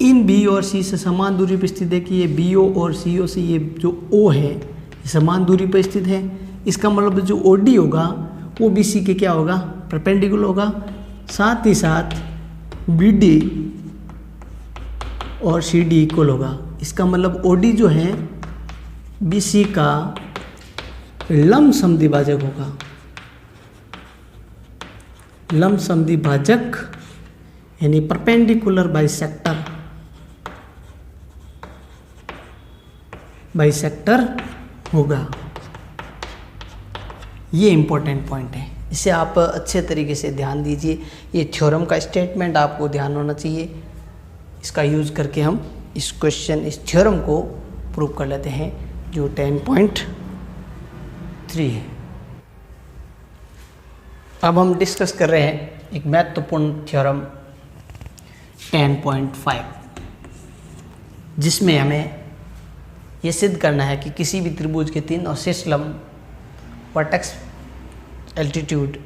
इन बी और सी से समान दूरी पर स्थित, देखिए बी ओ और सी ओ से ये जो ओ है ये समान दूरी पर स्थित है, इसका मतलब जो ओ डी होगा वो बी सी के क्या होगा, परपेंडिकुलर होगा, साथ ही साथ बी डी और सी डी इक्वल होगा, इसका मतलब ओ डी जो है बी सी का लंब समद्विभाजक होगा, लंब समद्विभाजक यानी परपेंडिकुलर बाइसेक्टर होगा। ये इम्पोर्टेंट पॉइंट है, इसे आप अच्छे तरीके से ध्यान दीजिए। ये थ्योरम का स्टेटमेंट आपको ध्यान होना चाहिए, इसका यूज़ करके हम इस क्वेश्चन, इस थ्योरम को प्रूव कर लेते हैं जो 10.3 है। अब हम डिस्कस कर रहे हैं एक महत्वपूर्ण थ्योरम 10.5, जिसमें हमें ये सिद्ध करना है कि किसी भी त्रिभुज के तीन अवशिष्ट लंब वर्टेक्स एल्टीट्यूड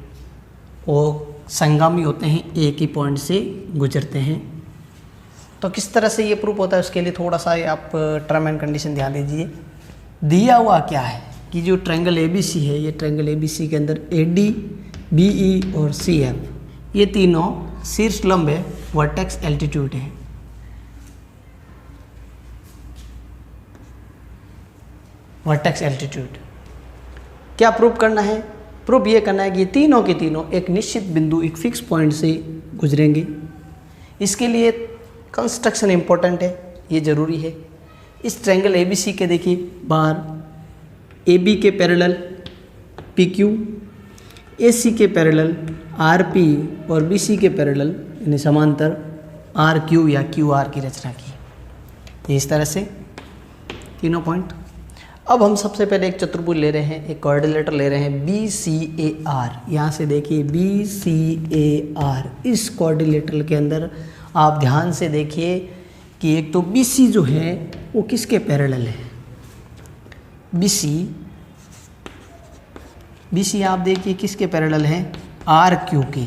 वो संगामी होते हैं, एक ही पॉइंट से गुजरते हैं। तो किस तरह से ये प्रूफ होता है उसके लिए थोड़ा सा आप टर्म एंड कंडीशन ध्यान दीजिए। दिया हुआ क्या है कि जो ट्रायंगल ABC है, ये ट्रायंगल ABC के अंदर AD, BE और CF ये तीनों शीर्ष लंब है, वर्टेक्स एल्टीट्यूड है। वर्टेक्स एल्टीट्यूड क्या प्रूफ करना है? प्रूफ ये करना है कि ये तीनों के तीनों एक निश्चित बिंदु, एक फिक्स पॉइंट से गुजरेंगे। इसके लिए कंस्ट्रक्शन इम्पोर्टेंट है, ये ज़रूरी है। इस ट्रायंगल ABC के देखिए बाहर AB के पैरेलल PQ, AC के पैरेलल RP और BC के पैरेलल यानी समांतर RQ या QR की रचना की। ये इस तरह से तीनों पॉइंट। अब हम सबसे पहले एक चतुर्भुज ले रहे हैं, एक क्वाड्रिलेटर ले रहे हैं BCAR। यहाँ से देखिए BCAR, इस क्वाड्रिलेटर के अंदर आप ध्यान से देखिए कि एक तो BC जो है वो किसके पैरेलल है? BC आप देखिए किसके पैरेलल है? RQ के।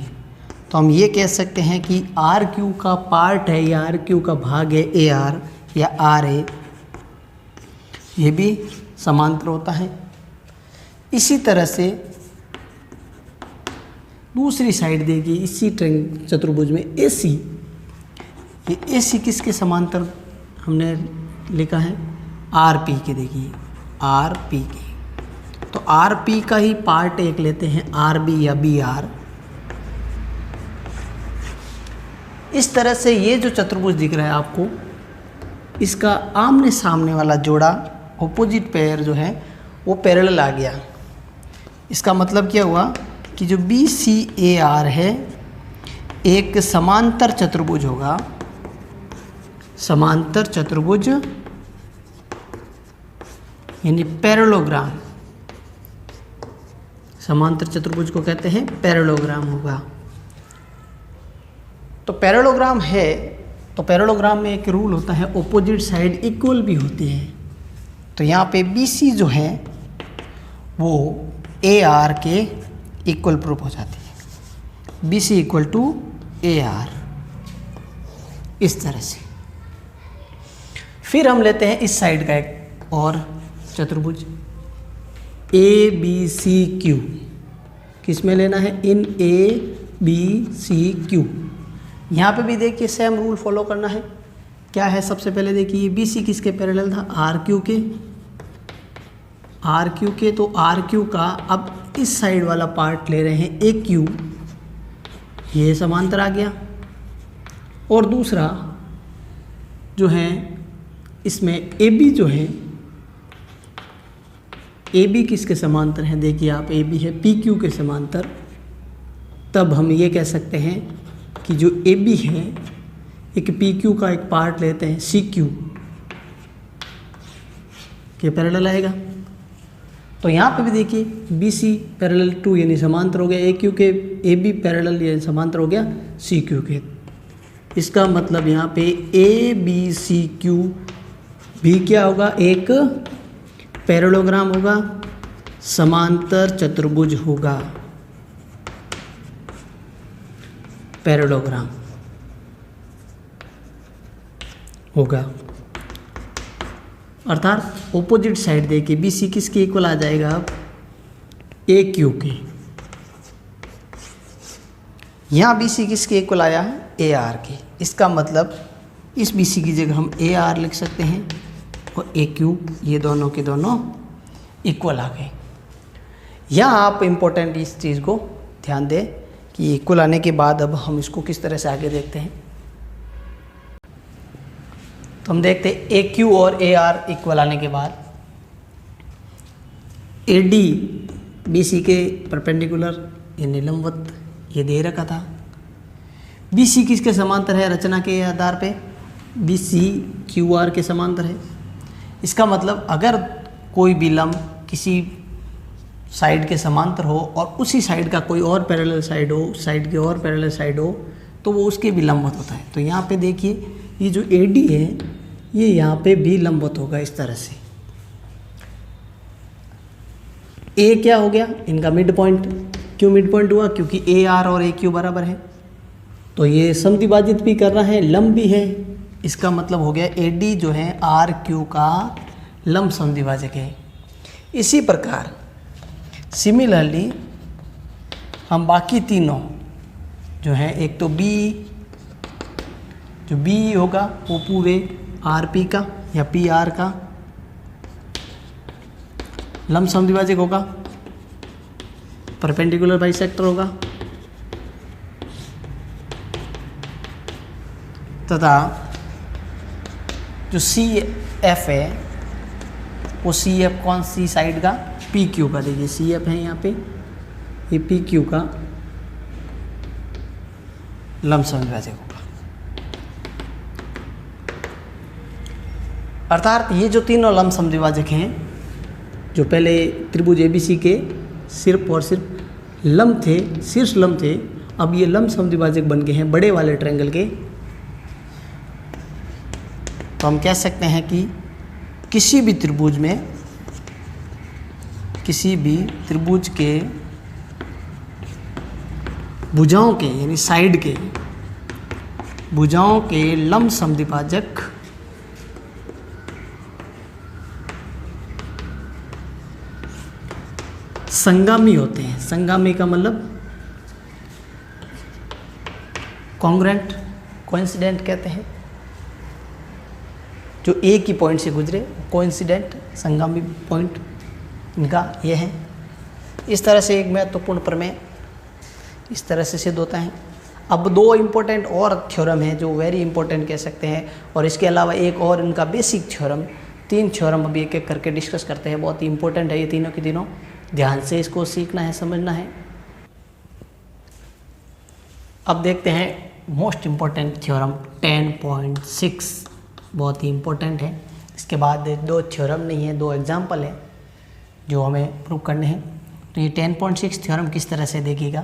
तो हम ये कह सकते हैं कि RQ का पार्ट है या RQ का भाग है AR या RA, ये भी समांतर होता है। इसी तरह से दूसरी साइड देखिए इसी चतुर्भुज में AC, ये AC किसके समांतर हमने लिखा है? RP के। देखिए RP के, तो RP का ही पार्ट एक लेते हैं RB या BR। इस तरह से ये जो चतुर्भुज दिख रहा है आपको, इसका आमने सामने वाला जोड़ा, ऑपोजिट पेयर जो है वो पैरेलल आ गया। इसका मतलब क्या हुआ कि जो BCAR है एक समांतर चतुर्भुज होगा। समांतर चतुर्भुज यानी पैरेललोग्राम, समांतर चतुर्भुज को कहते हैं पैरेललोग्राम होगा। तो पैरेललोग्राम है, तो पैरेललोग्राम में एक रूल होता है, ऑपोजिट साइड इक्वल भी होती है। तो यहाँ पे BC जो है वो AR के इक्वल प्रूफ हो जाती है, BC इक्वल टू AR, इस तरह से। फिर हम लेते हैं इस साइड का एक और चतुर्भुज ABCQ। किस में लेना है? इन ABCQ। यहाँ पे भी देखिए सेम रूल फॉलो करना है। क्या है? सबसे पहले देखिए BC किसके पैरेलल था? RQ के, RQ के। तो RQ का अब इस साइड वाला पार्ट ले रहे हैं AQ, ये समांतर आ गया। और दूसरा जो है इसमें AB जो है, AB किसके समांतर है? देखिए आप, AB है PQ के समांतर। तब हम ये कह सकते हैं कि जो AB है एक PQ का एक पार्ट लेते हैं CQ के पैरेलल आएगा। तो यहाँ पे भी देखिए BC पैरेलल टू यानी समांतर हो गया AQ के, AB पैरेलल यानी समांतर हो गया CQ के। इसका मतलब यहाँ पे ABCQ भी क्या होगा? एक पैरेललोग्राम होगा, समांतर चतुर्भुज होगा, पैरेललोग्राम होगा। अर्थात ऑपोजिट साइड देखिए BC किसके इक्वल आ जाएगा? अब AQ के। यहाँ BC किसके इक्वल आया है? AR के। इसका मतलब इस BC की जगह हम AR लिख सकते हैं और AQ, ये दोनों के दोनों इक्वल आ गए। यहाँ आप इम्पोर्टेंट इस चीज़ को ध्यान दें कि इक्वल आने के बाद अब हम इसको किस तरह से आगे देखते हैं। तो हम देखते हैं AQ और AR इक्वल आने के बाद AD BC के परपेंडिकुलर यानी लंबवत ये दे रखा था। BC किसके समांतर है? रचना के आधार पे BC QR के समांतर है। इसका मतलब अगर कोई भी लंब किसी साइड के समांतर हो और उसी साइड का कोई और पैरेलल साइड हो, साइड की और पैरेलल साइड हो, तो वो उसके भी लंबवत होता है। तो यहाँ पे देखिए ये जो AD है ये यहाँ पे भी लंबवत होगा इस तरह से। A क्या हो गया? इनका मिड पॉइंट। क्यों मिड पॉइंट हुआ? क्योंकि AR और AQ बराबर है। तो ये समद्विभाजित भी कर रहा है, लंब भी है। इसका मतलब हो गया AD जो है RQ का लंब समद्विभाजक है। इसी प्रकार सिमिलरली हम बाकी तीनों जो है, एक तो जो B होगा वो पूरे RP का या PR का लंब समद्विभाजक होगा, परपेंडिकुलर बाइसेक्टर होगा, तथा जो CF है वो CF कौन सी साइड का? PQ का। देखिए CF है यहाँ पे, ये PQ का लंब समद्विभाजक होगा। अर्थात ये जो तीनों लंब समद्विभाजक हैं, जो पहले त्रिभुज ABC के सिर्फ और सिर्फ लंब थे, शीर्ष लंब थे, अब ये लंब समद्विभाजक बन गए हैं बड़े वाले ट्रायंगल के। तो हम कह सकते हैं कि किसी भी त्रिभुज के भुजाओं के यानी साइड के भुजाओं के लंब समद्विभाजक संगामी होते हैं। संगामी का मतलब कॉन्ग्रुएंट, कोइंसिडेंट कहते हैं। जो एक ही पॉइंट से गुजरे, कोइंसिडेंट संगामी पॉइंट इनका ये है। इस तरह से एक महत्वपूर्ण प्रमेय इस तरह से सिद्ध होता है। अब दो इम्पोर्टेंट और थ्योरम हैं जो वेरी इंपॉर्टेंट कह सकते हैं, और इसके अलावा एक और इनका बेसिक थ्योरम। तीन थ्योरम अभी एक एक करके डिस्कस करते हैं। बहुत ही इंपॉर्टेंट है ये तीनों के तीनों, ध्यान से इसको सीखना है, समझना है। अब देखते हैं मोस्ट इम्पॉर्टेंट थ्योरम 10.6, बहुत ही इम्पोर्टेंट है। इसके बाद दो थ्योरम नहीं है, दो एग्जाम्पल है जो हमें प्रूव करने हैं। तो ये 10.6 थ्योरम किस तरह से देखिएगा।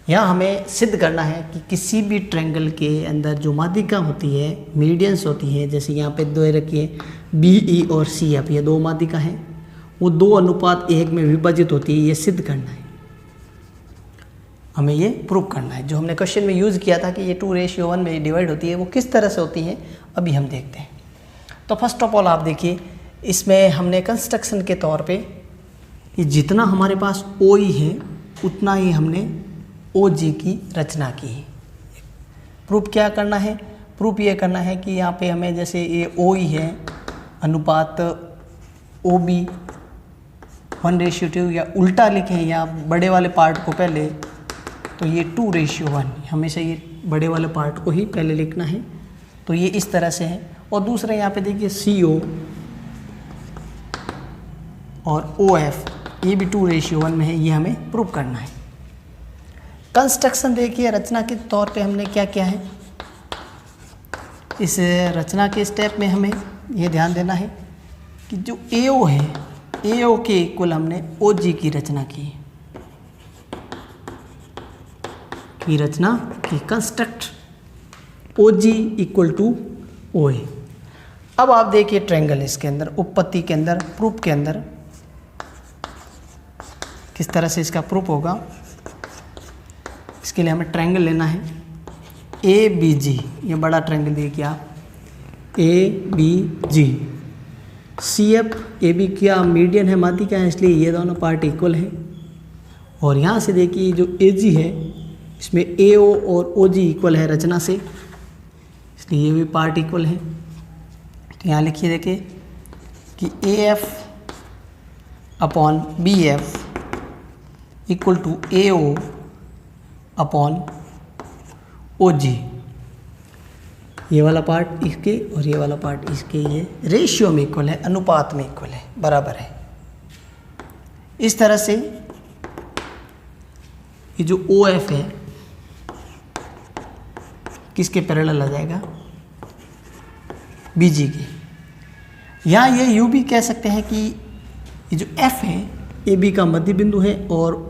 यहाँ हमें सिद्ध करना है कि किसी भी ट्रायंगल के अंदर जो माध्यिका होती है, मीडियंस होती है, जैसे यहाँ पे दो रखिए BE और CF, ये दो माध्यिका हैं, वो 2:1 में विभाजित होती है। ये सिद्ध करना है, हमें ये प्रूव करना है। जो हमने क्वेश्चन में यूज़ किया था कि ये 2:1 में डिवाइड होती है, वो किस तरह से होती है अभी हम देखते हैं। तो फर्स्ट ऑफ ऑल आप देखिए, इसमें हमने कंस्ट्रक्शन के तौर पे ये जितना हमारे पास OE है उतना ही हमने OG की रचना की है। प्रूफ क्या करना है? प्रूफ ये करना है कि यहाँ पे हमें जैसे ये OE है अनुपात OB 1:2, या उल्टा लिखें या बड़े वाले पार्ट को पहले, तो ये 2:1, हमेशा ये बड़े वाले पार्ट को ही पहले लिखना है। तो ये इस तरह से है। और दूसरा यहाँ पे देखिए CO और OF, ये भी 2:1 में है, ये हमें प्रूव करना है। कंस्ट्रक्शन देखिए, रचना के तौर पे हमने क्या किया है। इस रचना के स्टेप में हमें ये ध्यान देना है कि जो AO है, AO के इक्वल हमने OG की रचना की रचना की construct OG equal to OA। अब आप देखिए ट्रायंगल इसके अंदर, उपपत्ति के अंदर, प्रूफ के अंदर किस तरह से इसका प्रूफ होगा। इसके लिए हमें ट्रायंगल लेना है ABG, ये बड़ा ट्रायंगल देखिए आप, ABG। CF AB क्या मीडियन है, माध्यिका है, इसलिए ये दोनों पार्ट इक्वल है। और यहाँ से देखिए जो AG है, इसमें AO और OG इक्वल है रचना से, इसलिए ये भी पार्ट इक्वल है। तो यहाँ लिखिए देखिए कि AF upon BF equal to AO upon OG। ये वाला पार्ट इसके और ये वाला पार्ट इसके, ये रेशियो में इक्वल है, अनुपात में इक्वल है, बराबर है। इस तरह से ये जो OF है किसके पैरेलल आ जाएगा, BG के। यहाँ ये यूँ भी कह सकते हैं कि ये जो F है AB का मध्य बिंदु है और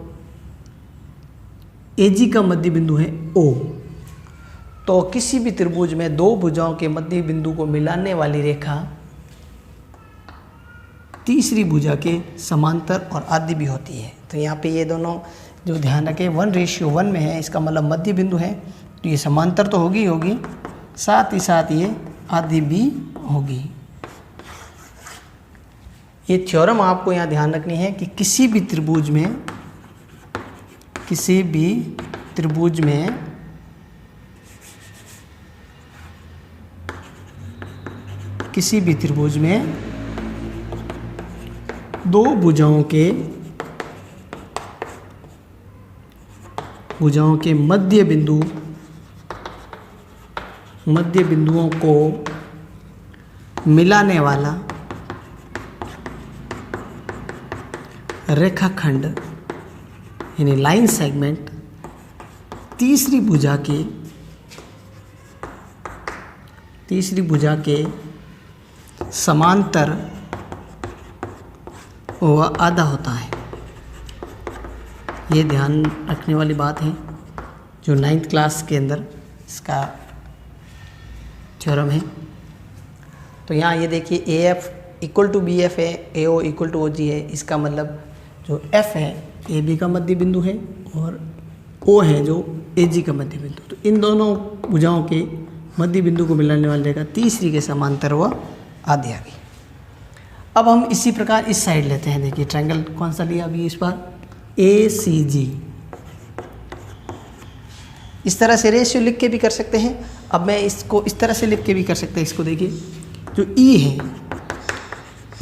AG का मध्य बिंदु है O। तो किसी भी त्रिभुज में दो भुजाओं के मध्य बिंदु को मिलाने वाली रेखा तीसरी भुजा के समांतर और आदि भी होती है। तो यहाँ पे ये दोनों जो ध्यान रखें 1:1 में है, इसका मतलब मध्य बिंदु है, तो ये समांतर तो होगी होगी, साथ ही साथ ये आदि भी होगी। ये थ्योरम आपको यहाँ ध्यान रखनी है कि किसी भी त्रिभुज में दो भुजाओं के मध्य बिंदुओं को मिलाने वाला रेखाखंड यानी लाइन सेगमेंट तीसरी भुजा के समांतर व आधा होता है। ये ध्यान रखने वाली बात है, जो 9th क्लास के अंदर इसका थ्योरम है। तो यहाँ ये देखिए AF इक्वल टू BF है, AO इक्वल टू OG है। इसका मतलब जो F है AB का मध्य बिंदु है और O है जो AG का मध्य बिंदु। तो इन दोनों भुजाओं के मध्य बिंदु को मिलाने वाली रेखा तीसरी के समांतर व आधी आ गई। अब हम इसी प्रकार इस साइड लेते हैं। देखिए ट्रायंगल कौन सा लिया अभी इस बार, ACG। इस तरह से रेशियो लिख के भी कर सकते हैं। अब मैं इसको इस तरह से लिख के भी कर सकते हैं। इसको देखिए जो E है,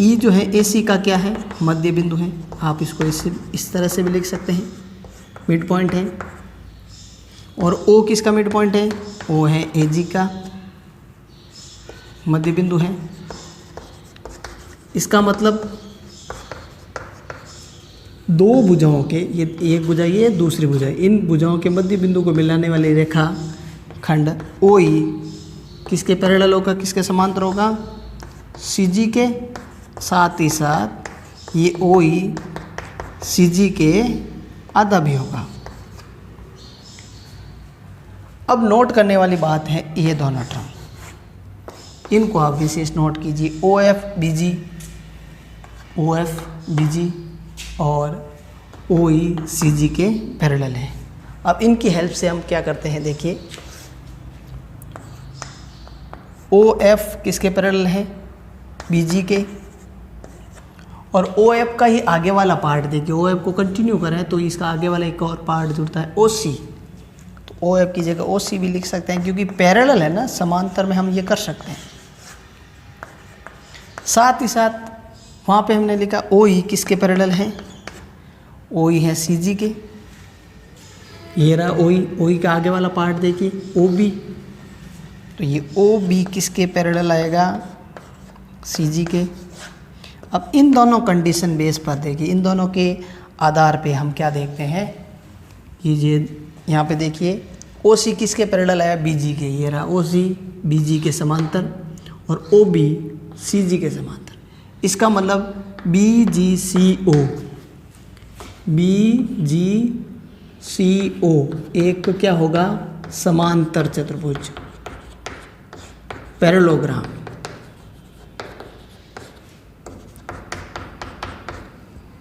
E जो है AC का क्या है, मध्य बिंदु है। आप इसको इस तरह से भी लिख सकते हैं, मिड पॉइंट है। और O किसका मिड पॉइंट है, O है AG का मध्य बिंदु है। इसका मतलब दो भुजाओं के, ये एक भुजा ये दूसरी भुजा, इन भुजाओं के मध्य बिंदु को मिलाने वाली रेखा खंड OE किसके पैरेलल होगा, किसके समांतर होगा, CG के। साथ ही साथ ये OE CG के आधा भी होगा। अब नोट करने वाली बात है ये दोनों टर्म, इनको आप विशेष नोट कीजिए। ओ एफ बी जी और ओ ई सी जी के पैरेलल है। अब इनकी हेल्प से हम क्या करते हैं, देखिए ओ एफ किसके पैरेलल है, बी जी के, और ओ एफ का ही आगे वाला पार्ट देखिए, ओ एफ को कंटिन्यू करें तो इसका आगे वाला एक और पार्ट जुड़ता है ओ सी, तो ओ एफ की जगह ओ सी भी लिख सकते हैं क्योंकि पैरेलल है ना, समांतर में हम ये कर सकते हैं। साथ ही साथ वहाँ पे हमने लिखा ओ ई किसके पैरेलल है, ओ ई है सी जी के, ये रहा ओ ई का आगे वाला पार्ट देखिए ओ बी, तो ये ओ बी किसके पैरेलल आएगा, सी जी के। अब इन दोनों कंडीशन बेस पर देखिए, इन दोनों के आधार पे हम क्या देखते हैं कि ये यहाँ पे देखिए ओ सी किसके पैरेलल आया, बी जी के, ये रहा ओ सी बी जी के समांतर और ओ बी सी जी के समांतर। इसका मतलब बी जी सी ओ एक क्या होगा, समांतर चतुर्भुज, पैरेललोग्राम।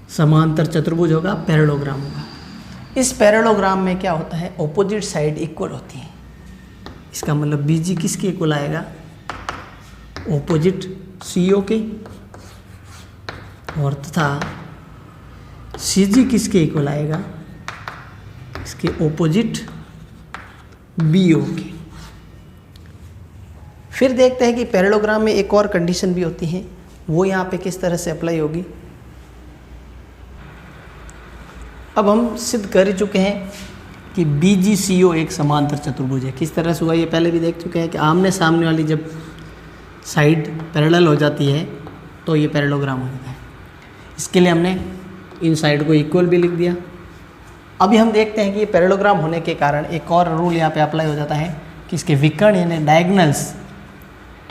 समांतर चतुर्भुज होगा, पैरेललोग्राम होगा। इस पैरेललोग्राम में क्या होता है, ऑपोजिट साइड इक्वल होती है। इसका मतलब बी जी किसके इक्वल आएगा, ऑपोजिट सी ओ के, और तथा सी जी किसके इक्वल आएगा, इसके ऑपोजिट बी ओ के। फिर देखते हैं कि पैरेललोग्राम में एक और कंडीशन भी होती है, वो यहाँ पे किस तरह से अप्लाई होगी। अब हम सिद्ध कर चुके हैं कि बी जी सी ओ एक समांतर चतुर्भुज है। किस तरह से हुआ ये पहले भी देख चुके हैं कि आमने सामने वाली जब साइड पैरेलल हो जाती है तो ये पैरेललोग्राम हो जाता है। इसके लिए हमने इन साइड को इक्वल भी लिख दिया। अभी हम देखते हैं कि ये पैरेललोग्राम होने के कारण एक और रूल यहाँ पे अप्लाई हो जाता है कि इसके विकर्ण यानी डायगोनल्स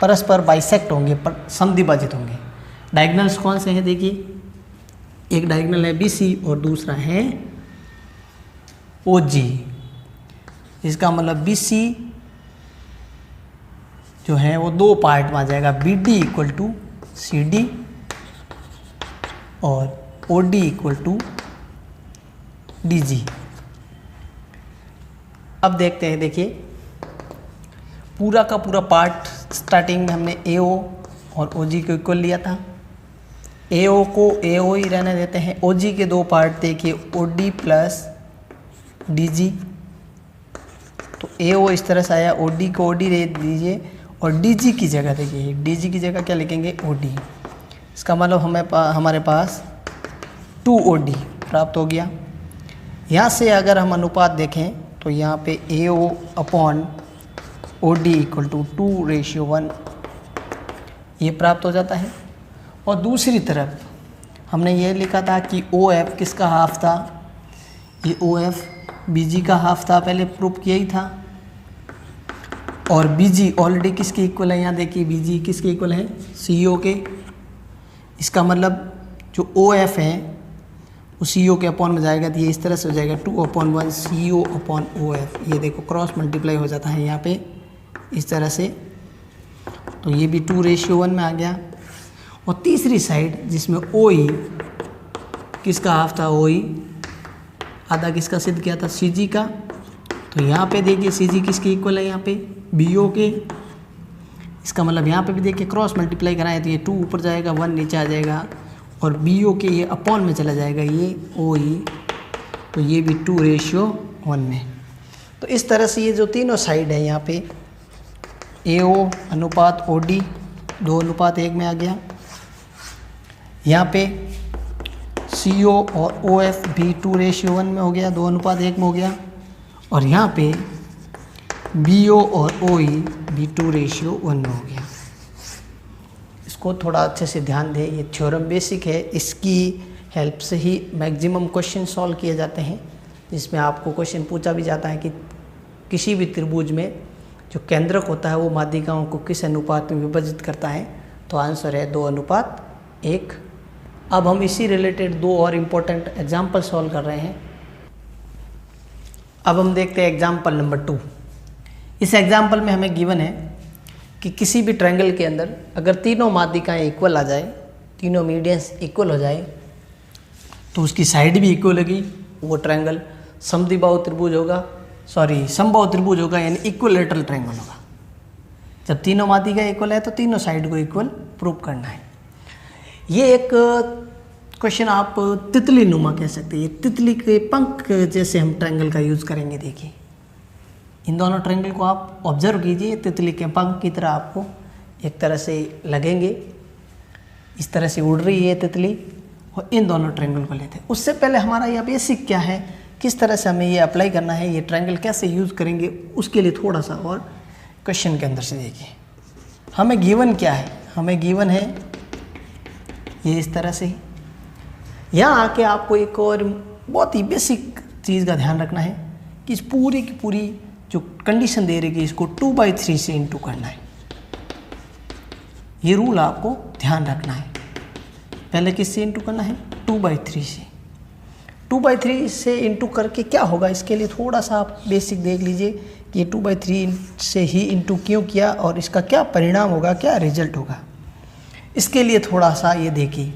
परस्पर बाइसेक्ट होंगे, पर समद्विभाजित होंगे। डायगोनल्स कौन से हैं, देखिए एक डायगोनल है BC और दूसरा है OG। इसका मतलब BC जो है वो दो पार्ट में आ जाएगा, BD इक्वल टू CD और OD इक्वल टू DG। अब देखते हैं, देखिए पूरा का पूरा पार्ट स्टार्टिंग में हमने AO और OG को इक्वल लिया था। AO को AO ही रहने देते हैं। OG के दो पार्ट देखिए OD प्लस DG, तो AO इस तरह से आया, OD को OD दे दीजिए और DG की जगह देखिए, DG की जगह क्या लिखेंगे, OD। इसका मतलब हमारे पास 2OD प्राप्त हो गया। यहाँ से अगर हम अनुपात देखें तो यहाँ पे AO upon OD equal to 2:1 ये प्राप्त हो जाता है। और दूसरी तरफ हमने ये लिखा था कि OF किसका हाफ था, ये OF BG का हाफ था, पहले प्रूफ किया ही था। और BG ऑलरेडी किसके इक्वल है, यहाँ देखिए BG किसके इक्वल है, CO के। इसका मतलब जो OF है वो CO के अपॉन में जाएगा, तो ये इस तरह से हो जाएगा 2/1 CO अपॉन OF। ये देखो क्रॉस मल्टीप्लाई हो जाता है यहाँ पे इस तरह से, तो ये भी 2:1 में आ गया। और तीसरी साइड जिसमें OE किसका हाफ था, OE आधा किसका सिद्ध किया था, CG का। तो यहाँ पे देखिए CG किसके इक्वल है, यहाँ पे BO के। इसका मतलब यहाँ पे भी देखिए क्रॉस मल्टीप्लाई कराएं तो ये 2 ऊपर जाएगा, 1 नीचे आ जाएगा, और BO के ये अपॉन में चला जाएगा ये OE, तो ये भी 2:1 में। तो इस तरह से ये जो तीनों साइड है यहाँ पे AO अनुपात OD 2:1 में आ गया। यहाँ पे CO और OF भी 2:1 में हो गया, 2:1 में हो गया। और यहाँ पे BO और OE भी 2:1 में हो गया। इसको थोड़ा अच्छे से ध्यान दें, ये थ्योरम बेसिक है, इसकी हेल्प से ही मैक्सिमम क्वेश्चन सॉल्व किए जाते हैं, जिसमें आपको क्वेश्चन पूछा भी जाता है कि किसी भी त्रिभुज में जो केंद्रक होता है वो माध्यिकाओं को किस अनुपात में विभाजित करता है, तो आंसर है 2:1। अब हम इसी रिलेटेड दो और इम्पोर्टेंट एग्जाम्पल सॉल्व कर रहे हैं। अब हम देखते हैं एग्जाम्पल नंबर 2। इस एग्जाम्पल में हमें गिवन है कि किसी भी ट्रायंगल के अंदर अगर तीनों माध्यिकाएँ इक्वल आ जाए, तीनों मीडियंस इक्वल हो जाए, तो उसकी साइड भी इक्वल होगी, वो ट्रायंगल समद्विबाहु त्रिभुज होगा, समबाहु त्रिभुज होगा, यानी इक्विलैटरल ट्रायंगल होगा। जब तीनों माध्यिकाएँ इक्वल है तो तीनों साइड को इक्वल प्रूव करना है। ये एक क्वेश्चन आप तितली नुमा कह सकते हैं, तितली के पंख जैसे हम ट्रायंगल का यूज़ करेंगे। देखिए इन दोनों ट्रायंगल को आप ऑब्जर्व कीजिए, तितली के पंख की तरह आपको एक तरह से लगेंगे। इस तरह से उड़ रही है तितली और इन दोनों ट्रायंगल को लेते हैं। उससे पहले हमारा यह बेसिक क्या है, किस तरह से हमें ये अप्लाई करना है, ये ट्रायंगल कैसे यूज़ करेंगे, उसके लिए थोड़ा सा और क्वेश्चन के अंदर से देखिए। हमें गिवन क्या है, हमें गिवन है ये इस तरह से। यहाँ आके आपको एक और बहुत ही बेसिक चीज़ का ध्यान रखना है कि इस पूरी की पूरी जो कंडीशन दे रही है इसको 2/3 से इंटू करना है। ये रूल आपको ध्यान रखना है। पहले किससे इंटू करना है, 2/3 से। 2/3 से इंटू करके क्या होगा, इसके लिए थोड़ा सा आप बेसिक देख लीजिए कि ये 2/3 से ही इंटू क्यों किया और इसका क्या परिणाम होगा, क्या रिजल्ट होगा। इसके लिए थोड़ा सा ये देखिए,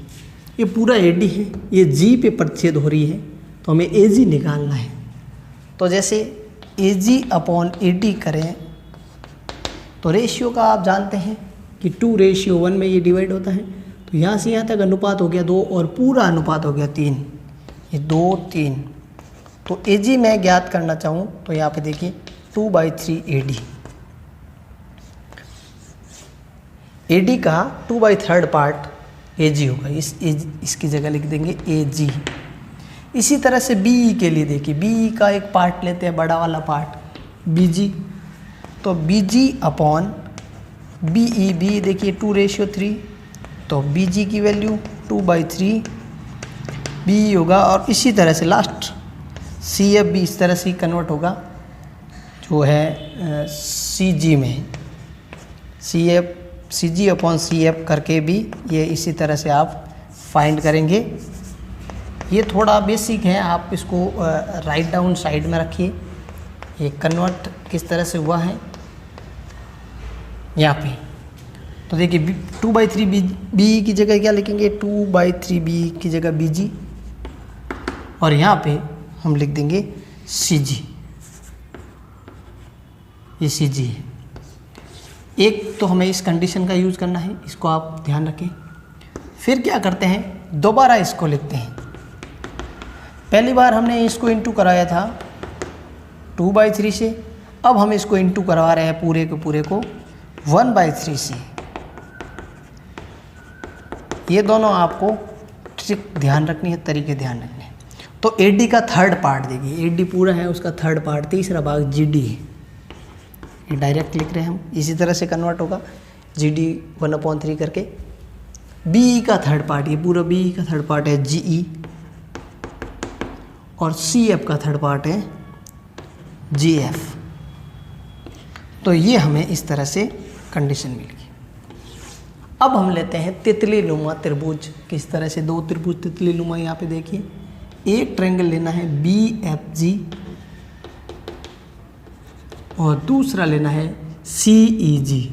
ये पूरा AD है, ये G पे प्रतिच्छेद हो रही है, तो हमें AG निकालना है। तो जैसे AG/AD करें तो रेशियो का आप जानते हैं कि 2:1 में ये डिवाइड होता है। तो यहाँ से यहाँ तक अनुपात हो गया 2 और पूरा अनुपात हो गया 3, ये 2 3। तो AG मैं ज्ञात करना चाहूँ तो यहाँ पे देखिए 2/3 AD। AD का 2/3 पार्ट AG होगा, इसकी जगह लिख देंगे AG। इसी तरह से BE के लिए देखिए, BE का एक पार्ट लेते हैं, बड़ा वाला पार्ट BG। तो BG/BE, B देखिए 2:3, तो BG की वैल्यू 2/3 BE होगा। और इसी तरह से लास्ट CF भी इस तरह से कन्वर्ट होगा, जो है CG में, CG/CF करके भी ये इसी तरह से आप फाइंड करेंगे। ये थोड़ा बेसिक है, आप इसको राइट डाउन साइड में रखिए। ये कन्वर्ट किस तरह से हुआ है यहाँ पे, तो देखिए 2/3 BE की जगह क्या लिखेंगे, 2/3 BE की जगह BG, और यहाँ पे हम लिख देंगे CG। ये CG है। एक तो हमें इस कंडीशन का यूज़ करना है, इसको आप ध्यान रखें। फिर क्या करते हैं, दोबारा इसको लिखते हैं। पहली बार हमने इसको इंटू कराया था 2/3 से, अब हम इसको इंटू करवा रहे हैं पूरे के पूरे को 1/3 से। ये दोनों आपको ट्रिक ध्यान रखनी है, तरीके ध्यान रखने हैं। तो AD का थर्ड पार्ट देखिए, AD पूरा है, उसका थर्ड पार्ट, तीसरा भाग GD है। ये डायरेक्ट लिख रहे हैं हम, इसी तरह से कन्वर्ट होगा GD 1/3 करके। BE का थर्ड पार्ट, ये पूरा BE का थर्ड पार्ट है GE, और CF का थर्ड पार्ट है GF। तो ये हमें इस तरह से कंडीशन मिल गई। अब हम लेते हैं तितली नुमा त्रिभुज। किस तरह से दो त्रिभुज तितली नुमा, यहाँ पे देखिए एक ट्रायंगल लेना है BFG और दूसरा लेना है CEG।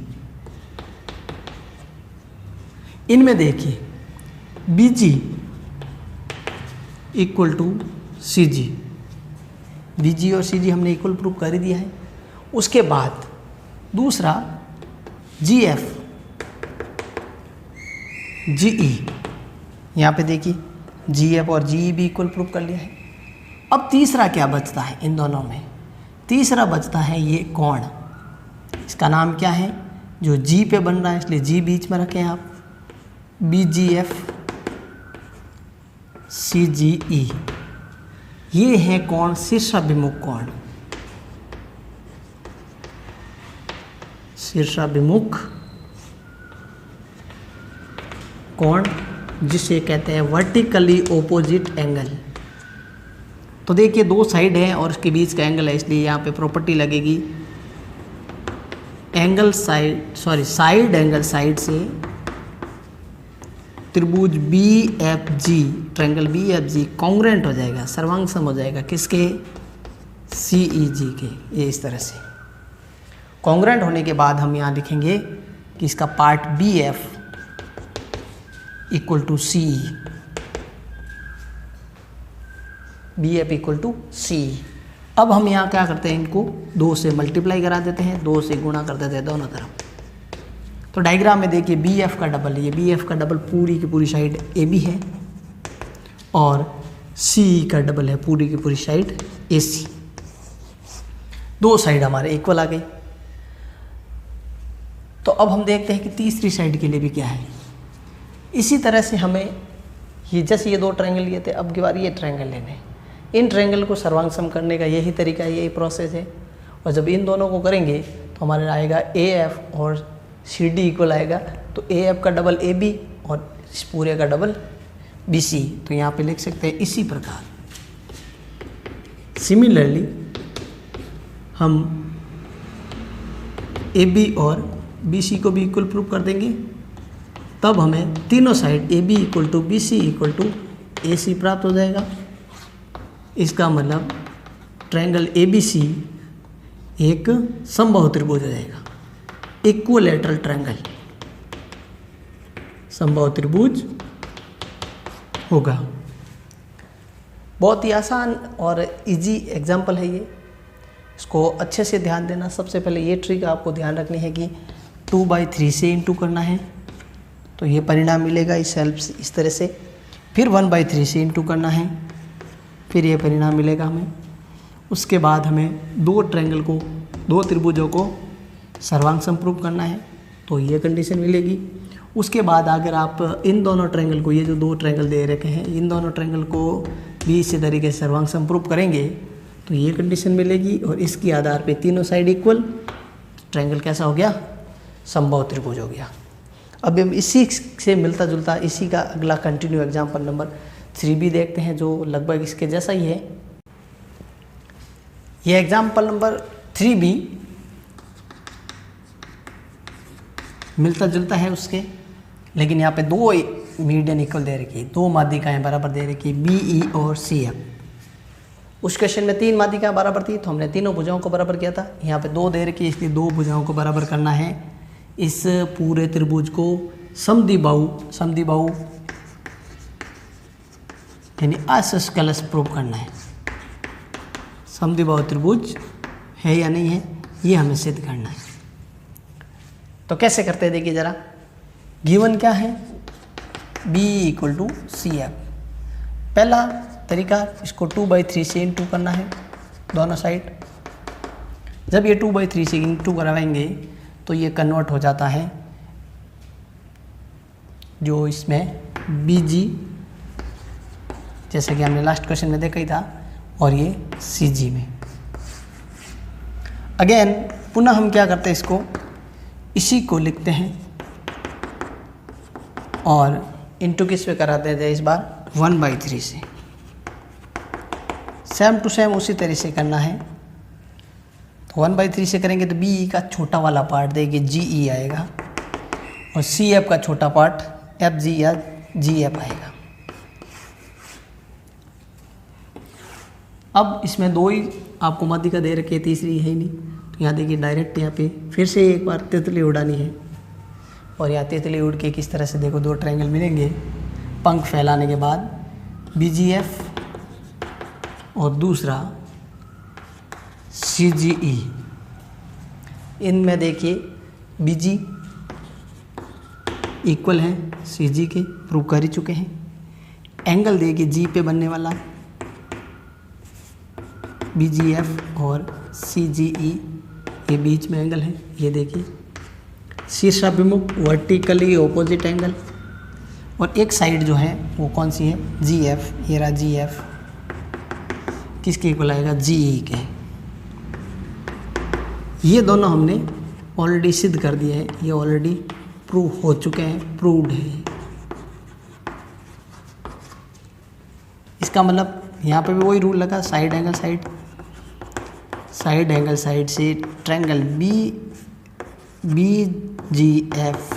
इनमें देखिए BG = CG, BG और CG हमने इक्वल प्रूव कर ही दिया है। उसके बाद दूसरा GF GE, यहाँ पे देखिए GF और GE भी इक्वल प्रूव कर लिया है। अब तीसरा क्या बचता है इन दोनों में, तीसरा बचता है ये कोण। इसका नाम क्या है, जो G पे बन रहा है इसलिए G बीच में रखें आप, BGF CGE। ये है कोण शीर्षाभिमुख कोण, शीर्षाभिमुख कोण जिसे कहते हैं वर्टिकली ऑपोजिट एंगल। तो देखिए दो साइड है और उसके बीच का एंगल है, इसलिए यहाँ पे प्रॉपर्टी लगेगी एंगल साइड एंगल साइड से त्रिभुज BFG, ट्रायंगल BFG कॉन्ग्रुएंट हो जाएगा, सर्वांग सम हो जाएगा किसके, CEG के। ये इस तरह से। कॉन्ग्रुएंट होने के बाद हम यहाँ लिखेंगे कि इसका part B F equal to C, B F equal to C. अब हम यहाँ क्या करते हैं, इनको 2 से मल्टीप्लाई करा देते हैं, 2 से गुणा कर देते हैं दोनों तरफ। तो डायग्राम में देखिए बी एफ का डबल, ये बी एफ का डबल पूरी की पूरी साइड ए बी है और सी का डबल है पूरी की पूरी साइड ए सी। 2 साइड हमारे इक्वल आ गई। तो अब हम देखते हैं कि तीसरी साइड के लिए भी क्या है। इसी तरह से हमें ये जैसे ये 2 ट्रायंगल लिए थे, अब की बार ये ट्रायंगल लेने हैं। इन ट्रायंगल को सर्वांग सम करने का यही तरीका है, यही प्रोसेस है। और जब इन दोनों को करेंगे तो हमारे आएगा ए एफ और सी डी इक्वल आएगा। तो ए एफ का डबल ए बी और इस पूरे का डबल बी सी। तो यहाँ पे लिख सकते हैं इसी प्रकार। सिमिलरली हम ए बी और बी सी को भी इक्वल प्रूव कर देंगे, तब हमें तीनों side A B equal to B C equal to A C प्राप्त हो जाएगा। इसका मतलब ट्रायंगल ए बी सी एक समबाहु त्रिभुज हो जाएगा, इक्विलैटरल ट्रायंगल समबाहु त्रिभुज होगा। बहुत ही आसान और इजी एग्जाम्पल है ये, इसको अच्छे से ध्यान देना। सबसे पहले ये ट्रिक आपको ध्यान रखनी है कि 2/3 से इंटू करना है तो ये परिणाम मिलेगा इस हेल्प से, इस तरह से। फिर 1/3 से इंटू करना है, फिर ये परिणाम मिलेगा हमें। उसके बाद हमें 2 ट्रायंगल को, 2 त्रिभुजों को सर्वांग सम प्रूव करना है तो ये कंडीशन मिलेगी। उसके बाद अगर आप इन दोनों ट्रायंगल को, ये जो 2 ट्रायंगल दे रखे हैं, इन दोनों ट्रायंगल को भी इसी तरीके से सर्वांग सम प्रूव करेंगे तो ये कंडीशन मिलेगी। और इसके आधार पे तीनों साइड इक्वल, ट्रायंगल कैसा हो गया, समबाहु त्रिभुज हो गया। अब हम इसी से मिलता जुलता इसी का अगला कंटिन्यू एग्जाम्पल नंबर 3 भी देखते हैं जो लगभग इसके जैसा ही है। ये एग्जाम्पल नंबर 3 भी मिलता जुलता है उसके, लेकिन यहाँ पे 2 मीडियन इक्वल दे रखी है, 2 माध्यिकाएं बराबर दे रखी है, बी ई और सी एफ। उस क्वेश्चन में 3 माध्यिकाएं बराबर थी तो हमने तीनों भुजाओं को बराबर किया था। यहाँ पे 2 दे रखी है, इसलिए 2 भुजाओं को बराबर करना है। इस पूरे त्रिभुज को समद्विबाहु यानी असस्कलश प्रूव करना है। समद्विबाहु त्रिभुज है या नहीं है ये हमें सिद्ध करना है। तो कैसे करते हैं देखिए जरा। गिवन क्या है, B equal to C F. पहला तरीका, इसको 2/3 से इंटू करना है दोनों साइड। जब ये 2/3 से इंटू करवाएंगे तो ये कन्वर्ट हो जाता है जो इसमें BG, जैसा कि हमने लास्ट क्वेश्चन में देखा ही था, और ये CG में। अगेन पुनः हम क्या करते हैं, इसको इसी को लिखते हैं और इंटू किस पे कराते थे इस बार, 1/3 से। सेम टू सेम उसी तरह से करना है। तो 1/3 से करेंगे तो BE का छोटा वाला पार्ट देगी GE आएगा और CF का छोटा पार्ट FG या GF आएगा। अब इसमें 2 ही आपको माध्यिका दे रखी है, तीसरी है ही नहीं। तो यहाँ देखिए डायरेक्ट यहाँ पे फिर से एक बार तितली उड़ानी है और यहाँ तितली उड़ के किस तरह से देखो 2 ट्रायंगल मिलेंगे पंख फैलाने के बाद, BGF और दूसरा CGE। इनमें देखिए BG इक्वल है CG के, प्रूव कर ही चुके हैं। एंगल देखिए G पे बनने वाला BGF और CGE, ये बीच में एंगल है, ये देखिए शीर्षाभिमुख वर्टिकली ऑपोजिट एंगल। और एक साइड जो है वो कौन सी है, GF, ये रहा GF, किसके इक्वल आएगा, GE के। ये दोनों हमने ऑलरेडी सिद्ध कर दिया है, ये ऑलरेडी प्रूव हो चुके हैं, प्रूव्ड है। इसका मतलब यहाँ पे भी वही रूल लगा, side angle side, side angle side से ट्रायंगल BGF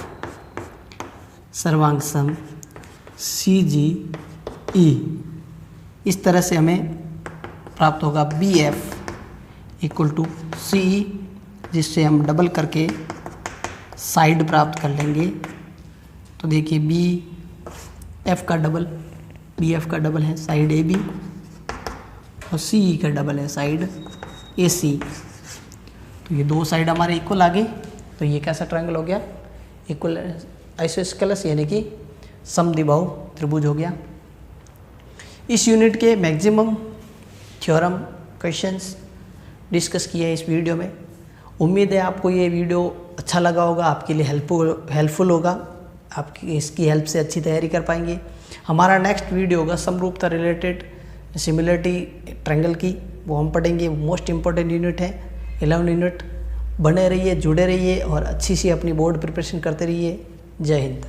सर्वांग सम CGE। इस तरह से हमें प्राप्त होगा BF इक्वल टू CE जिससे हम डबल करके साइड प्राप्त कर लेंगे। तो देखिए बी एफ का डबल है साइड ए बी और सी ई का डबल है साइड ए सी। तो ये दो साइड हमारे इक्वल आ गए। तो ये कैसा ट्रायंगल हो गया? इक्वल आइसोस्केलस यानी कि समद्विबाहु त्रिभुज हो गया। इस यूनिट के मैक्सिमम थ्योरम क्वेश्चंस डिस्कस किए हैं इस वीडियो में। उम्मीद है आपको ये वीडियो अच्छा लगा होगा, आपके लिए हेल्पफुल होगा, आपकी इसकी हेल्प से अच्छी तैयारी कर पाएंगे। हमारा नेक्स्ट वीडियो होगा समरूपता रिलेटेड सिमिलरिटी ट्रायंगल की, वो हम पढ़ेंगे। मोस्ट इम्पॉर्टेंट यूनिट है 11 यूनिट। बने रहिए, जुड़े रहिए और अच्छी सी अपनी बोर्ड प्रिपरेशन करते रहिए। जय हिंद।